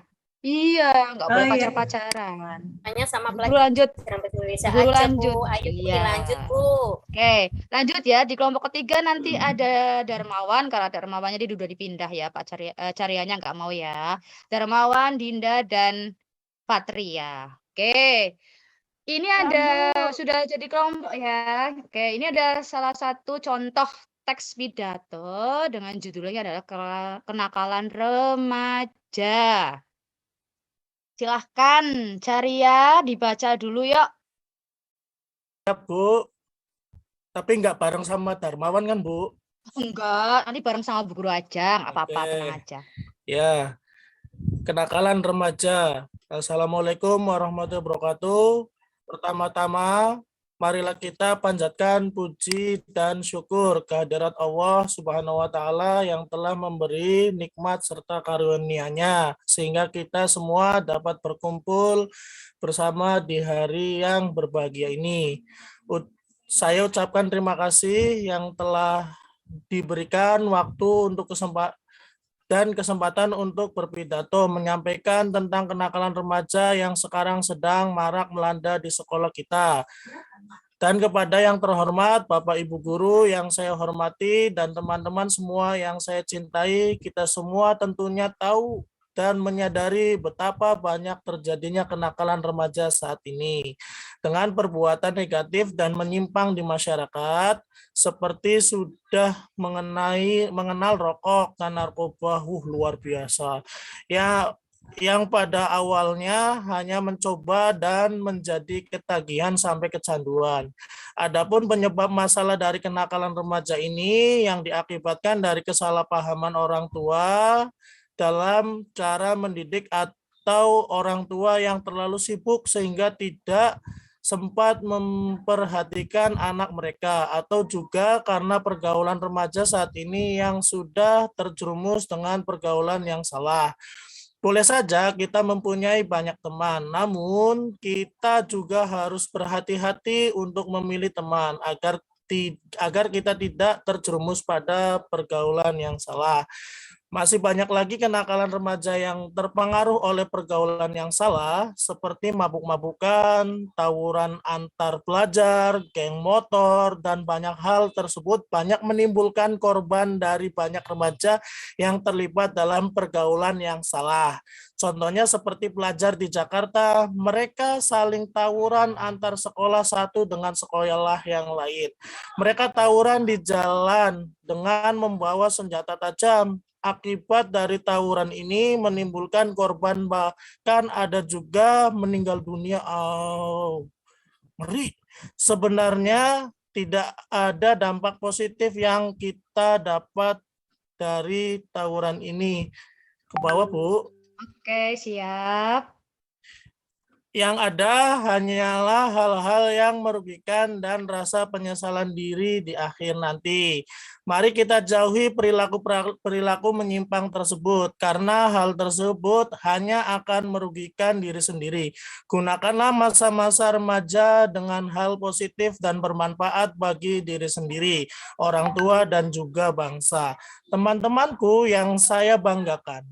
Iya, nggak boleh pacar-pacaran. Hanya sama Bu Guru lanjut. Indonesia Bu Guru aja, lanjut. Bu. Ayo Iya. lanjut, Bu. Oke, lanjut ya. Di kelompok 3 nanti ada Darmawan. Karena Darmawannya dia udah dipindah ya, Pak Carianya nggak mau ya. Darmawan, Dinda, dan Patria. Oke. Ini ada sudah jadi kelompok ya. Oke, ini ada salah satu contoh teks pidato dengan judulnya adalah Kenakalan Remaja. Silahkan, Caria, dibaca dulu yuk. Ya, Bu. Tapi nggak bareng sama Darmawan kan, Bu? Enggak, nanti bareng sama Bu Guru aja, nggak apa-apa, Oke. tenang aja. Ya, kenakalan remaja. Assalamualaikum warahmatullahi wabarakatuh. Pertama-tama, marilah kita panjatkan puji dan syukur kehadirat Allah Subhanahu wa taala yang telah memberi nikmat serta karunia-Nya sehingga kita semua dapat berkumpul bersama di hari yang berbahagia ini. Saya ucapkan terima kasih yang telah diberikan waktu untuk kesempatan untuk berpidato menyampaikan tentang kenakalan remaja yang sekarang sedang marak melanda di sekolah kita. Dan kepada yang terhormat Bapak Ibu Guru yang saya hormati dan teman-teman semua yang saya cintai, kita semua tentunya tahu dan menyadari betapa banyak terjadinya kenakalan remaja saat ini dengan perbuatan negatif dan menyimpang di masyarakat seperti sudah mengenal rokok dan narkoba. Luar biasa. Yang pada awalnya hanya mencoba dan menjadi ketagihan sampai kecanduan. Adapun penyebab masalah dari kenakalan remaja ini yang diakibatkan dari kesalahpahaman orang tua dalam cara mendidik atau orang tua yang terlalu sibuk sehingga tidak sempat memperhatikan anak mereka, atau juga karena pergaulan remaja saat ini yang sudah terjerumus dengan pergaulan yang salah. Boleh saja kita mempunyai banyak teman, namun kita juga harus berhati-hati untuk memilih teman agar kita tidak terjerumus pada pergaulan yang salah. Masih banyak lagi kenakalan remaja yang terpengaruh oleh pergaulan yang salah, seperti mabuk-mabukan, tawuran antar pelajar, geng motor, dan banyak hal tersebut banyak menimbulkan korban dari banyak remaja yang terlibat dalam pergaulan yang salah. Contohnya seperti pelajar di Jakarta, mereka saling tawuran antar sekolah satu dengan sekolah yang lain. Mereka tawuran di jalan dengan membawa senjata tajam. Akibat dari tawuran ini menimbulkan korban, bahkan ada juga meninggal dunia. Ngeri. Sebenarnya tidak ada dampak positif yang kita dapat dari tawuran ini. Ke bawah, Bu. Oke, siap. Yang ada hanyalah hal-hal yang merugikan dan rasa penyesalan diri di akhir nanti. Mari kita jauhi perilaku menyimpang tersebut, karena hal tersebut hanya akan merugikan diri sendiri. Gunakanlah masa-masa remaja dengan hal positif dan bermanfaat bagi diri sendiri, orang tua, dan juga bangsa. Teman-temanku yang saya banggakan,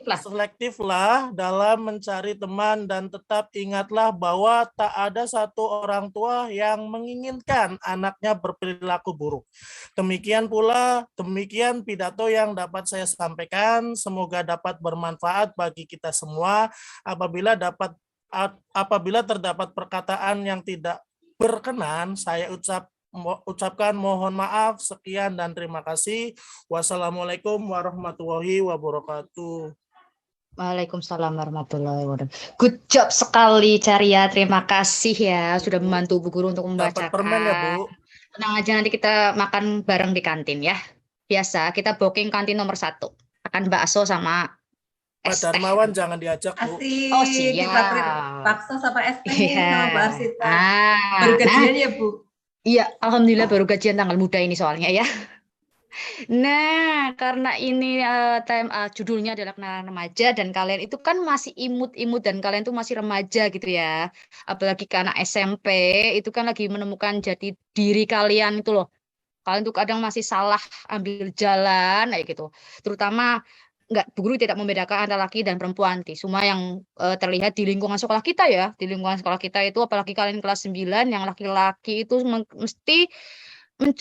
selektiflah dalam mencari teman dan tetap ingatlah bahwa tak ada satu orang tua yang menginginkan anaknya berperilaku buruk. Demikian pidato yang dapat saya sampaikan. Semoga dapat bermanfaat bagi kita semua. Apabila terdapat perkataan yang tidak berkenan, saya ucapkan mohon maaf. Sekian dan terima kasih. Wassalamualaikum warahmatullahi wabarakatuh. Waalaikumsalam warahmatullahi wabarakatuh. Good job sekali, Caria. Terima kasih ya sudah membantu Bu Guru untuk membacakan. Dapat permen ya, Bu? Tenang aja, nanti kita makan bareng di kantin ya. Biasa, kita booking kantin nomor 1. Akan bakso sama Pak Darmawan jangan diajak, Bu. Oh, siap. Bakso sama es teh sama Bu Arsita. Ah, Baru gajian ya, Bu? Iya, alhamdulillah baru gajian tanggal muda ini soalnya ya. Nah, karena ini judulnya adalah kenakalan remaja dan kalian itu kan masih imut-imut dan kalian tuh masih remaja gitu ya. Apalagi ke anak SMP itu kan lagi menemukan jati diri kalian itu loh. Kalian tuh kadang masih salah ambil jalan kayak gitu. Terutama Bu Guru tidak membedakan antara laki dan perempuan. Semua yang terlihat di lingkungan sekolah kita ya. Di lingkungan sekolah kita itu apalagi kalian kelas 9 yang laki-laki itu mesti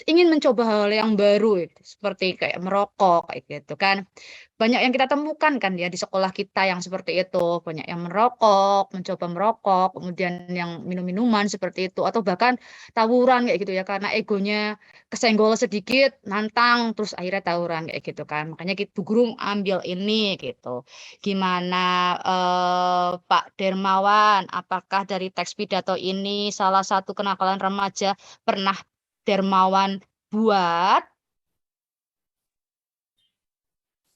ingin mencoba hal yang baru gitu, seperti kayak merokok kayak gitu kan. Banyak yang kita temukan kan ya di sekolah kita yang seperti itu, banyak yang merokok, mencoba merokok, kemudian yang minum-minuman seperti itu, atau bahkan tawuran kayak gitu ya, karena egonya kesenggol sedikit, nantang, terus akhirnya tawuran kayak gitu kan. Makanya Bu Guru ambil ini gitu. Gimana Pak Dermawan, apakah dari teks pidato ini salah satu kenakalan remaja pernah Dermawan buat?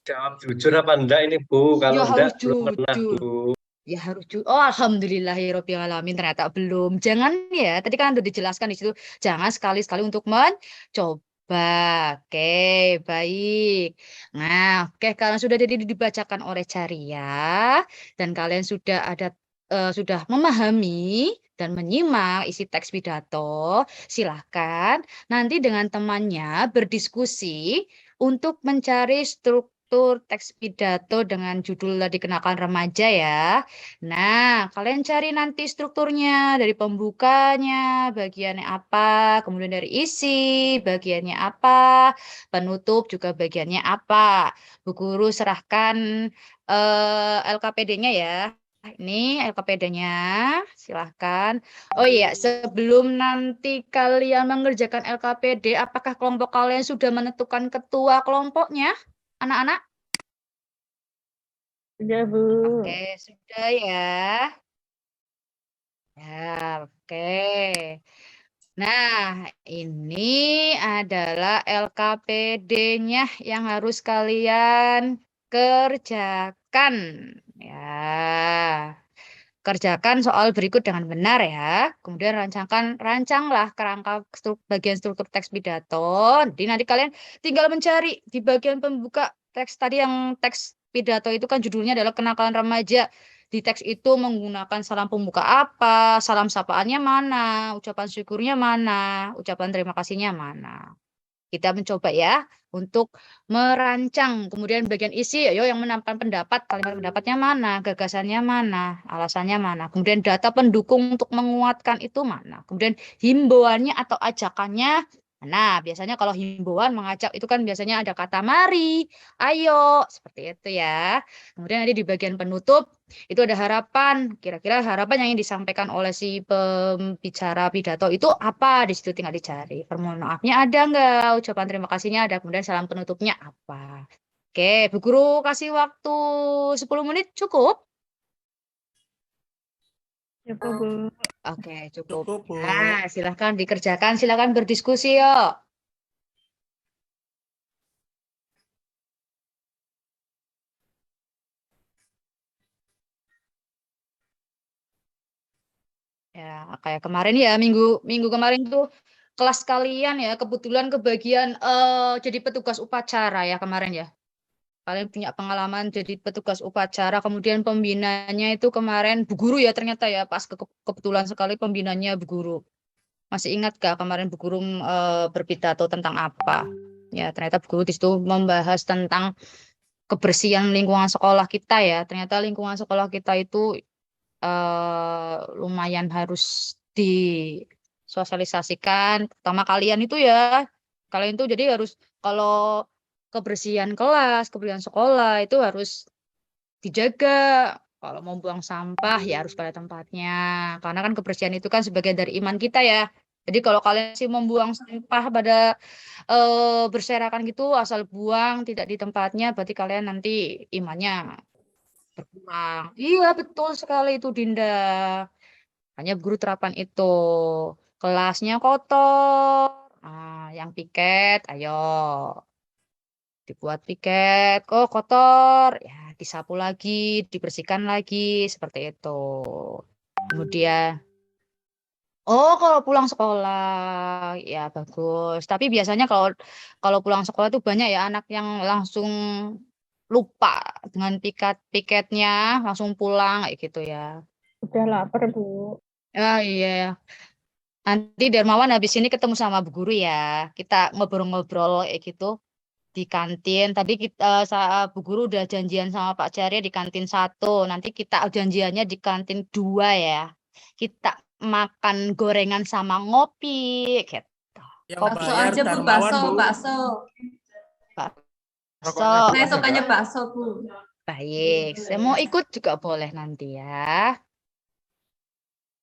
Jawab jujur apa enggak ini Bu? Kalau Ya harus enggak belum pernah jujur. Bu. Ya harus jujur. Oh, alhamdulillahirobbilalamin, ternyata belum. Jangan ya, tadi kan udah dijelaskan di situ. Jangan sekali-sekali untuk mencoba. Oke, baik. Nah, oke, kalian sudah jadi dibacakan oleh Caria dan kalian sudah memahami dan menyimak isi teks pidato. Silahkan nanti dengan temannya berdiskusi untuk mencari struktur teks pidato dengan judul dikenakan remaja ya. Nah, kalian cari nanti strukturnya dari pembukanya, bagiannya apa, kemudian dari isi, bagiannya apa, penutup juga bagiannya apa. Bu Guru serahkan LKPD-nya ya. Ini LKPD-nya, silahkan. Oh iya, sebelum nanti kalian mengerjakan LKPD, apakah kelompok kalian sudah menentukan ketua kelompoknya, anak-anak? Sudah, Bu. Oke, sudah ya. Ya, oke. Nah, ini adalah LKPD-nya yang harus kalian kerjakan. Ya. Kerjakan soal berikut dengan benar ya. Kemudian rancanglah kerangka bagian struktur teks pidato. Jadi nanti kalian tinggal mencari di bagian pembuka teks tadi, yang teks pidato itu kan judulnya adalah kenakalan remaja. Di teks itu menggunakan salam pembuka apa, salam sapaannya mana, ucapan syukurnya mana, ucapan terima kasihnya mana. Kita mencoba ya untuk merancang. Kemudian bagian isi, ayo yang menampilkan pendapat, kalimat pendapatnya mana, gagasannya mana, alasannya mana. Kemudian data pendukung untuk menguatkan itu mana. Kemudian himbauannya atau ajakannya. Nah, biasanya kalau himbauan mengajak itu kan biasanya ada kata mari, ayo, seperti itu ya. Kemudian nanti di bagian penutup itu ada harapan. Kira-kira harapan yang ingin disampaikan oleh si pembicara pidato itu apa? Di situ tinggal dicari. Permohonan maafnya ada nggak? Ucapan terima kasihnya ada. Kemudian salam penutupnya apa? Oke, Bu Guru kasih waktu 10 menit cukup? Cukup, Bu. Oke, cukup. Cukup, Bu. Nah, silahkan dikerjakan, silahkan berdiskusi yuk. Ya, kayak kemarin ya, minggu kemarin tuh kelas kalian ya, kebetulan kebagian jadi petugas upacara ya kemarin ya. Kalian punya pengalaman jadi petugas upacara, kemudian pembinanya itu kemarin Bu Guru ya ternyata ya, pas kebetulan sekali pembinanya Bu Guru. Masih ingat gak kemarin Bu Guru berpidato tentang apa? Ya, ternyata Bu Guru di situ membahas tentang kebersihan lingkungan sekolah kita ya. Ternyata lingkungan sekolah kita itu lumayan harus disosialisasikan, terutama kalian itu ya. Kalian itu jadi harus, kalau kebersihan kelas, kebersihan sekolah itu harus dijaga. Kalau mau buang sampah ya harus pada tempatnya. Karena kan kebersihan itu kan sebagian dari iman kita ya. Jadi kalau kalian sih membuang sampah pada berserakan gitu, asal buang tidak di tempatnya, berarti kalian nanti imannya berkurang. Iya, betul sekali itu Dinda. Hanya guru terapan itu. Kelasnya kotor. Nah, yang piket, ayo dibuat piket. Oh, kotor. Ya, disapu lagi, dibersihkan lagi, seperti itu. Kemudian, oh, kalau pulang sekolah, ya bagus. Tapi biasanya kalau pulang sekolah itu banyak ya anak yang langsung lupa dengan piketnya, langsung pulang kayak gitu ya. Udah lapar, Bu. Ah iya. Nanti Dermawan habis ini ketemu sama Bu Guru ya. Kita ngobrol-ngobrol kayak gitu di kantin. Tadi kita Bu Guru udah janjian sama Pak Carya di kantin 1. Nanti kita janjiannya di kantin 2 ya. Kita makan gorengan sama ngopi gitu. Yang Bakso bayar aja Bu, Darmawan, bakso, Bu. bakso. Bakso. Saya sukanya bakso Bu. Baik, saya mau ikut juga boleh nanti ya.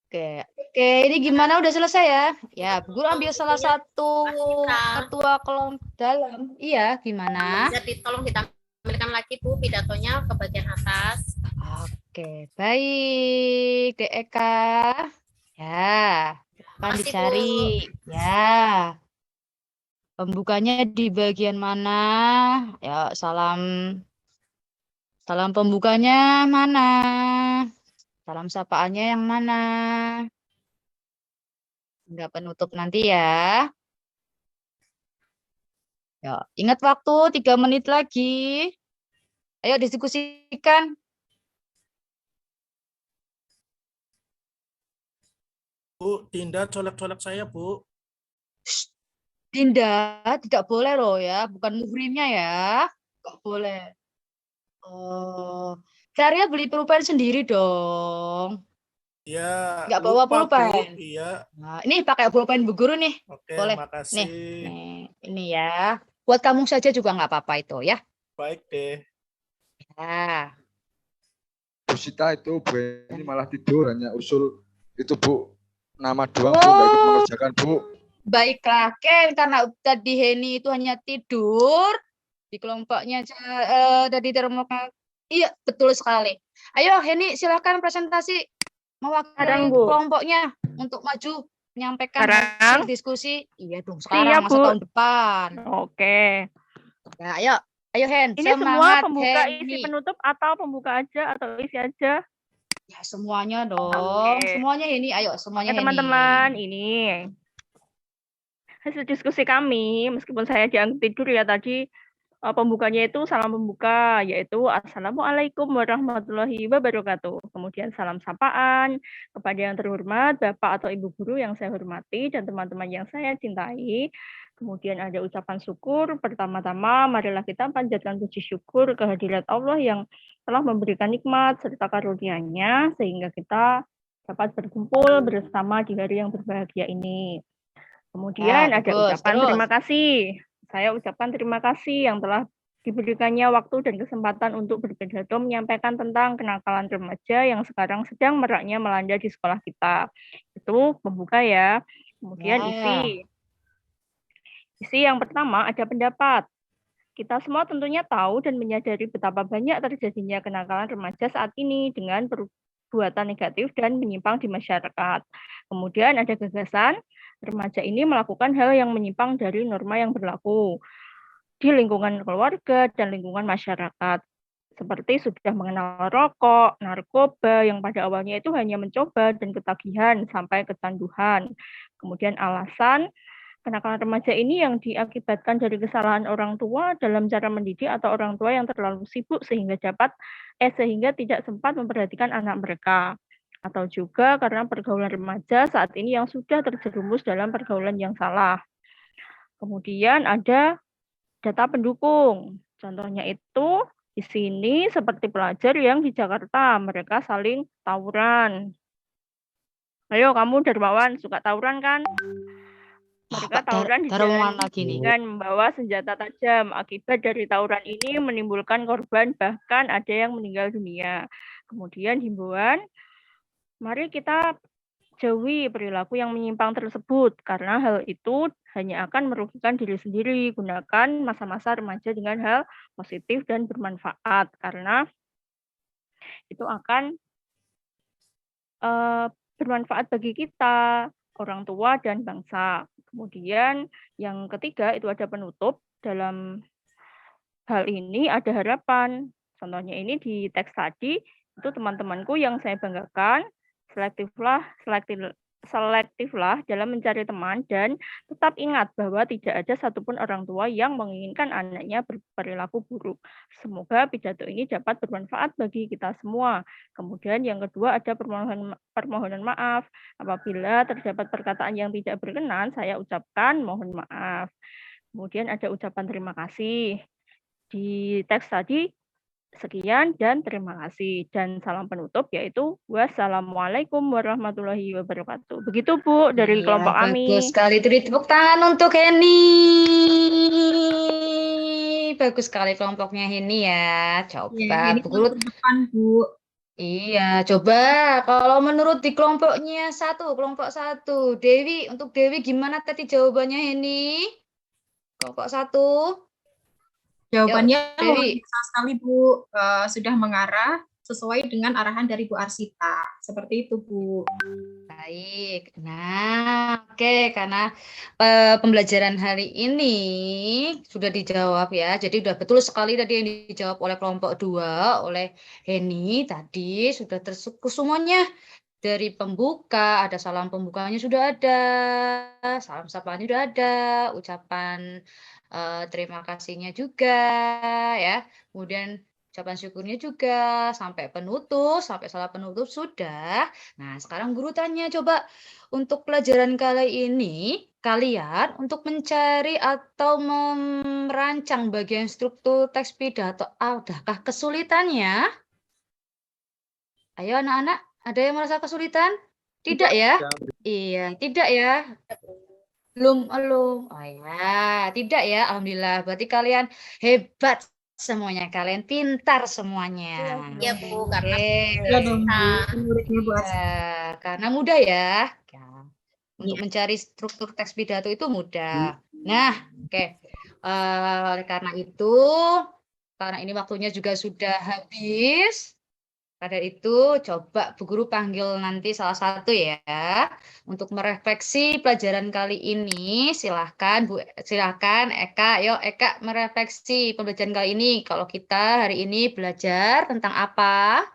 Oke, ini gimana? Udah selesai ya? Ya, Bu Guru ambil salah satu ketua kelompok dalam. Iya, gimana? Bisa tolong ditampilkan lagi Bu pidatonya ke bagian atas. Oke, baik, Eka. Ya, akan Makasih, dicari. Ya, pembukanya di bagian mana? Ya, salam pembukanya mana? Salam sapaannya yang mana? Enggak penutup nanti ya. Ya, ingat waktu 3 menit lagi. Ayo diskusikan. Bu, Dinda colek-colek saya, Bu. Dinda, tidak boleh loh ya, bukan muhrimnya ya. Enggak boleh. Oh, Karya beli pulpen sendiri dong. Ya, Enggak bawa lupa, Bu. pulpen. Iya. Nah, ini pakai pulpen Bu Guru nih. Oke, Boleh. makasih. Nih, ini ya. Buat kamu saja juga nggak apa-apa itu ya. Baik deh. Ya. Bu Sita itu Bu ini malah tidur, hanya usul itu Bu. Nama doang Bu, nggak ikut mengerjakan Bu. Baiklah, Ken, karena tadi Heni itu hanya tidur di kelompoknya dari termoka. Iya, betul sekali. Ayo, Heni, silakan presentasi mewakili kelompoknya untuk maju menyampaikan hasil diskusi. Iya dong, sekarang Siap, masa Bu. tahun depan. Oke. Ya, ayo Hen, Ini semua semangat pembuka Heni. isi penutup atau pembuka aja atau isi aja? Ya, semuanya dong. Oke. Semuanya Heni, ayo semuanya Oke, Heni. teman-teman, ini hasil diskusi kami, meskipun saya dianggap tidur ya tadi, pembukanya itu salam pembuka, yaitu Assalamualaikum warahmatullahi wabarakatuh. Kemudian salam sapaan kepada yang terhormat, Bapak atau Ibu Guru yang saya hormati, dan teman-teman yang saya cintai. Kemudian ada ucapan syukur, pertama-tama marilah kita panjatkan puji syukur kehadirat Allah yang telah memberikan nikmat serta karunia-Nya, sehingga kita dapat berkumpul bersama di hari yang berbahagia ini. Kemudian ada bagus. ucapan Terus. terima kasih. Saya ucapkan terima kasih yang telah diberikannya waktu dan kesempatan untuk berpidato menyampaikan tentang kenakalan remaja yang sekarang sedang maraknya melanda di sekolah kita. Itu pembuka ya. Kemudian isi yang pertama ada pendapat. Kita semua tentunya tahu dan menyadari betapa banyak terjadinya kenakalan remaja saat ini dengan perbuatan negatif dan menyimpang di masyarakat. Kemudian ada gagasan, remaja ini melakukan hal yang menyimpang dari norma yang berlaku di lingkungan keluarga dan lingkungan masyarakat. Seperti sudah mengenal rokok, narkoba yang pada awalnya itu hanya mencoba dan ketagihan sampai kecanduan. Kemudian alasan kenakalan remaja ini yang diakibatkan dari kesalahan orang tua dalam cara mendidik atau orang tua yang terlalu sibuk sehingga tidak sempat memperhatikan anak mereka. Atau juga karena pergaulan remaja saat ini yang sudah terjerumus dalam pergaulan yang salah. Kemudian ada data pendukung. Contohnya itu di sini seperti pelajar yang di Jakarta, mereka saling tawuran. Ayo kamu Darmawan, suka tawuran kan? Mereka tawuran di jalan dengan membawa senjata tajam. Akibat dari tawuran ini menimbulkan korban, bahkan ada yang meninggal dunia. Kemudian himbauan, mari kita jauhi perilaku yang menyimpang tersebut, karena hal itu hanya akan merugikan diri sendiri. Gunakan masa-masa remaja dengan hal positif dan bermanfaat, karena itu akan bermanfaat bagi kita, orang tua, dan bangsa. Kemudian yang ketiga itu ada penutup. Dalam hal ini ada harapan. Contohnya ini di teks tadi, itu teman-temanku yang saya banggakan, selektiflah dalam mencari teman, dan tetap ingat bahwa tidak ada satupun orang tua yang menginginkan anaknya berperilaku buruk. Semoga pidato ini dapat bermanfaat bagi kita semua. Kemudian yang kedua ada permohonan maaf. Apabila terdapat perkataan yang tidak berkenan, saya ucapkan mohon maaf. Kemudian ada ucapan terima kasih. Di teks tadi Sekian dan terima kasih. Dan salam penutup yaitu wassalamualaikum warahmatullahi wabarakatuh. Begitu Bu dari Iya, kelompok kami. bagus sekali. Itu tepuk tangan untuk Heni. Bagus sekali kelompoknya Heni ya. Coba ini Bu Guru. depan, Bu. Iya, coba kalau menurut di kelompok satu, Dewi, untuk Dewi gimana tadi jawabannya Heni? Kelompok 1. Jawabannya luar Dewi. biasa sekali, Bu. Sudah mengarah sesuai dengan arahan dari Bu Arsita. Seperti itu, Bu. Baik. Nah, oke, karena pembelajaran hari ini sudah dijawab ya. Jadi sudah betul sekali tadi yang dijawab oleh kelompok 2 oleh Heni tadi sudah tersukur semuanya. Dari pembuka, ada salam pembukanya sudah ada, salam sapaan sudah ada, ucapan terima kasihnya juga ya. Kemudian ucapan syukurnya juga, sampai penutup, sampai salah penutup sudah. Nah, sekarang guru tanya coba untuk pelajaran kali ini kalian untuk mencari atau merancang bagian struktur teks pidato, adakah kesulitannya? Ayo anak-anak, ada yang merasa kesulitan? Tidak ya? Iya, tidak ya? Belum. Oh ya, tidak ya. Alhamdulillah. Berarti kalian hebat semuanya. Kalian pintar semuanya. Iya Bu, karena Ya dong, Bu. Muridnya Bu Arsita. Karena mudah ya. Untuk mencari struktur teks pidato itu mudah. Nah, oke. Oleh karena itu, karena ini waktunya juga sudah habis. Pada itu, coba Bu Guru panggil nanti salah satu ya, untuk merefleksi pelajaran kali ini. Silahkan Eka, yuk Eka merefleksi pembelajaran kali ini. Kalau kita hari ini belajar tentang apa?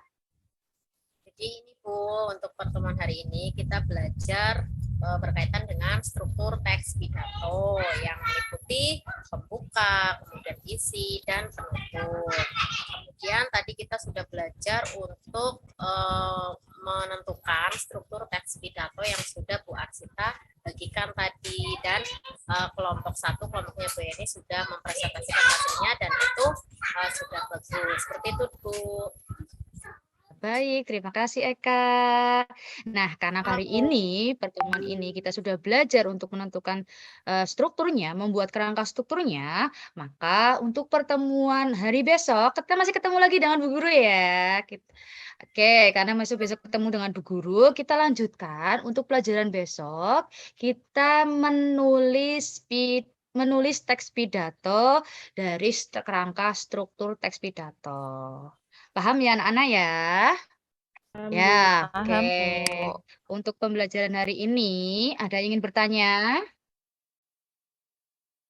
Jadi ini Bu, untuk pertemuan hari ini kita belajar berkaitan dengan struktur teks pidato yang meliputi pembuka, kemudian isi, dan penutup. Kemudian tadi kita sudah belajar untuk menentukan struktur teks pidato yang sudah Bu Arsita bagikan tadi, dan kelompok 1, kelompoknya Bu Eni sudah mempresentasikan hasilnya dan itu sudah bagus. Seperti itu Bu. Baik, terima kasih Eka. Nah, karena hari ini, pertemuan ini kita sudah belajar untuk menentukan strukturnya, membuat kerangka strukturnya, maka untuk pertemuan hari besok, kita masih ketemu lagi dengan Bu Guru ya. Oke, karena masih besok ketemu dengan Bu Guru, kita lanjutkan untuk pelajaran besok, kita menulis teks pidato dari kerangka struktur teks pidato. Paham ya anak-anak ya? Ya, oke. Paham, Bu. Untuk pembelajaran hari ini, ada yang ingin bertanya?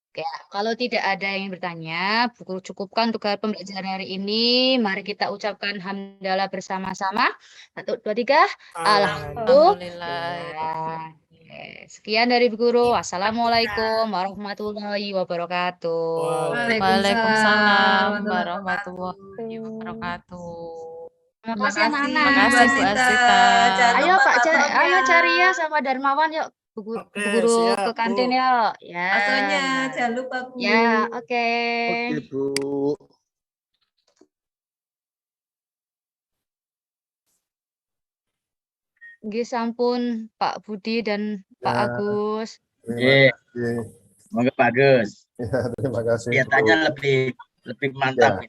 Oke, kalau tidak ada yang ingin bertanya, Bu Guru cukupkan untuk pembelajaran hari ini. Mari kita ucapkan hamdalah bersama-sama. 1, 2, 3. Alhamdulillah. Oke, sekian dari Bu Guru. Wassalamualaikum warahmatullahi wabarakatuh. Waalaikumsalam warahmatullahi wabarakatuh. Terima kasih anak-anak. Terima kasih Bu Arsita. Ayo Pak Caria sama Darmawan yuk Bu Guru ke kantin yuk. Ya. Baksonya jangan lupa Bu. Ya, oke. Oke, Bu. Nggih sampun Pak Budi dan Pak Agus. Iya. Semoga bagus. Ya, terima kasih. Kelihatannya lebih mantap.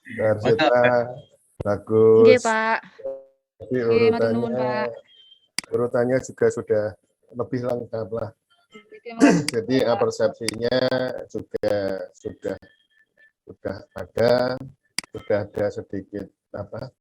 Arsita, bagus. Nggih, Pak. Jadi urutannya juga sudah lebih lengkap lah. Jadi persepsinya juga sudah ada sedikit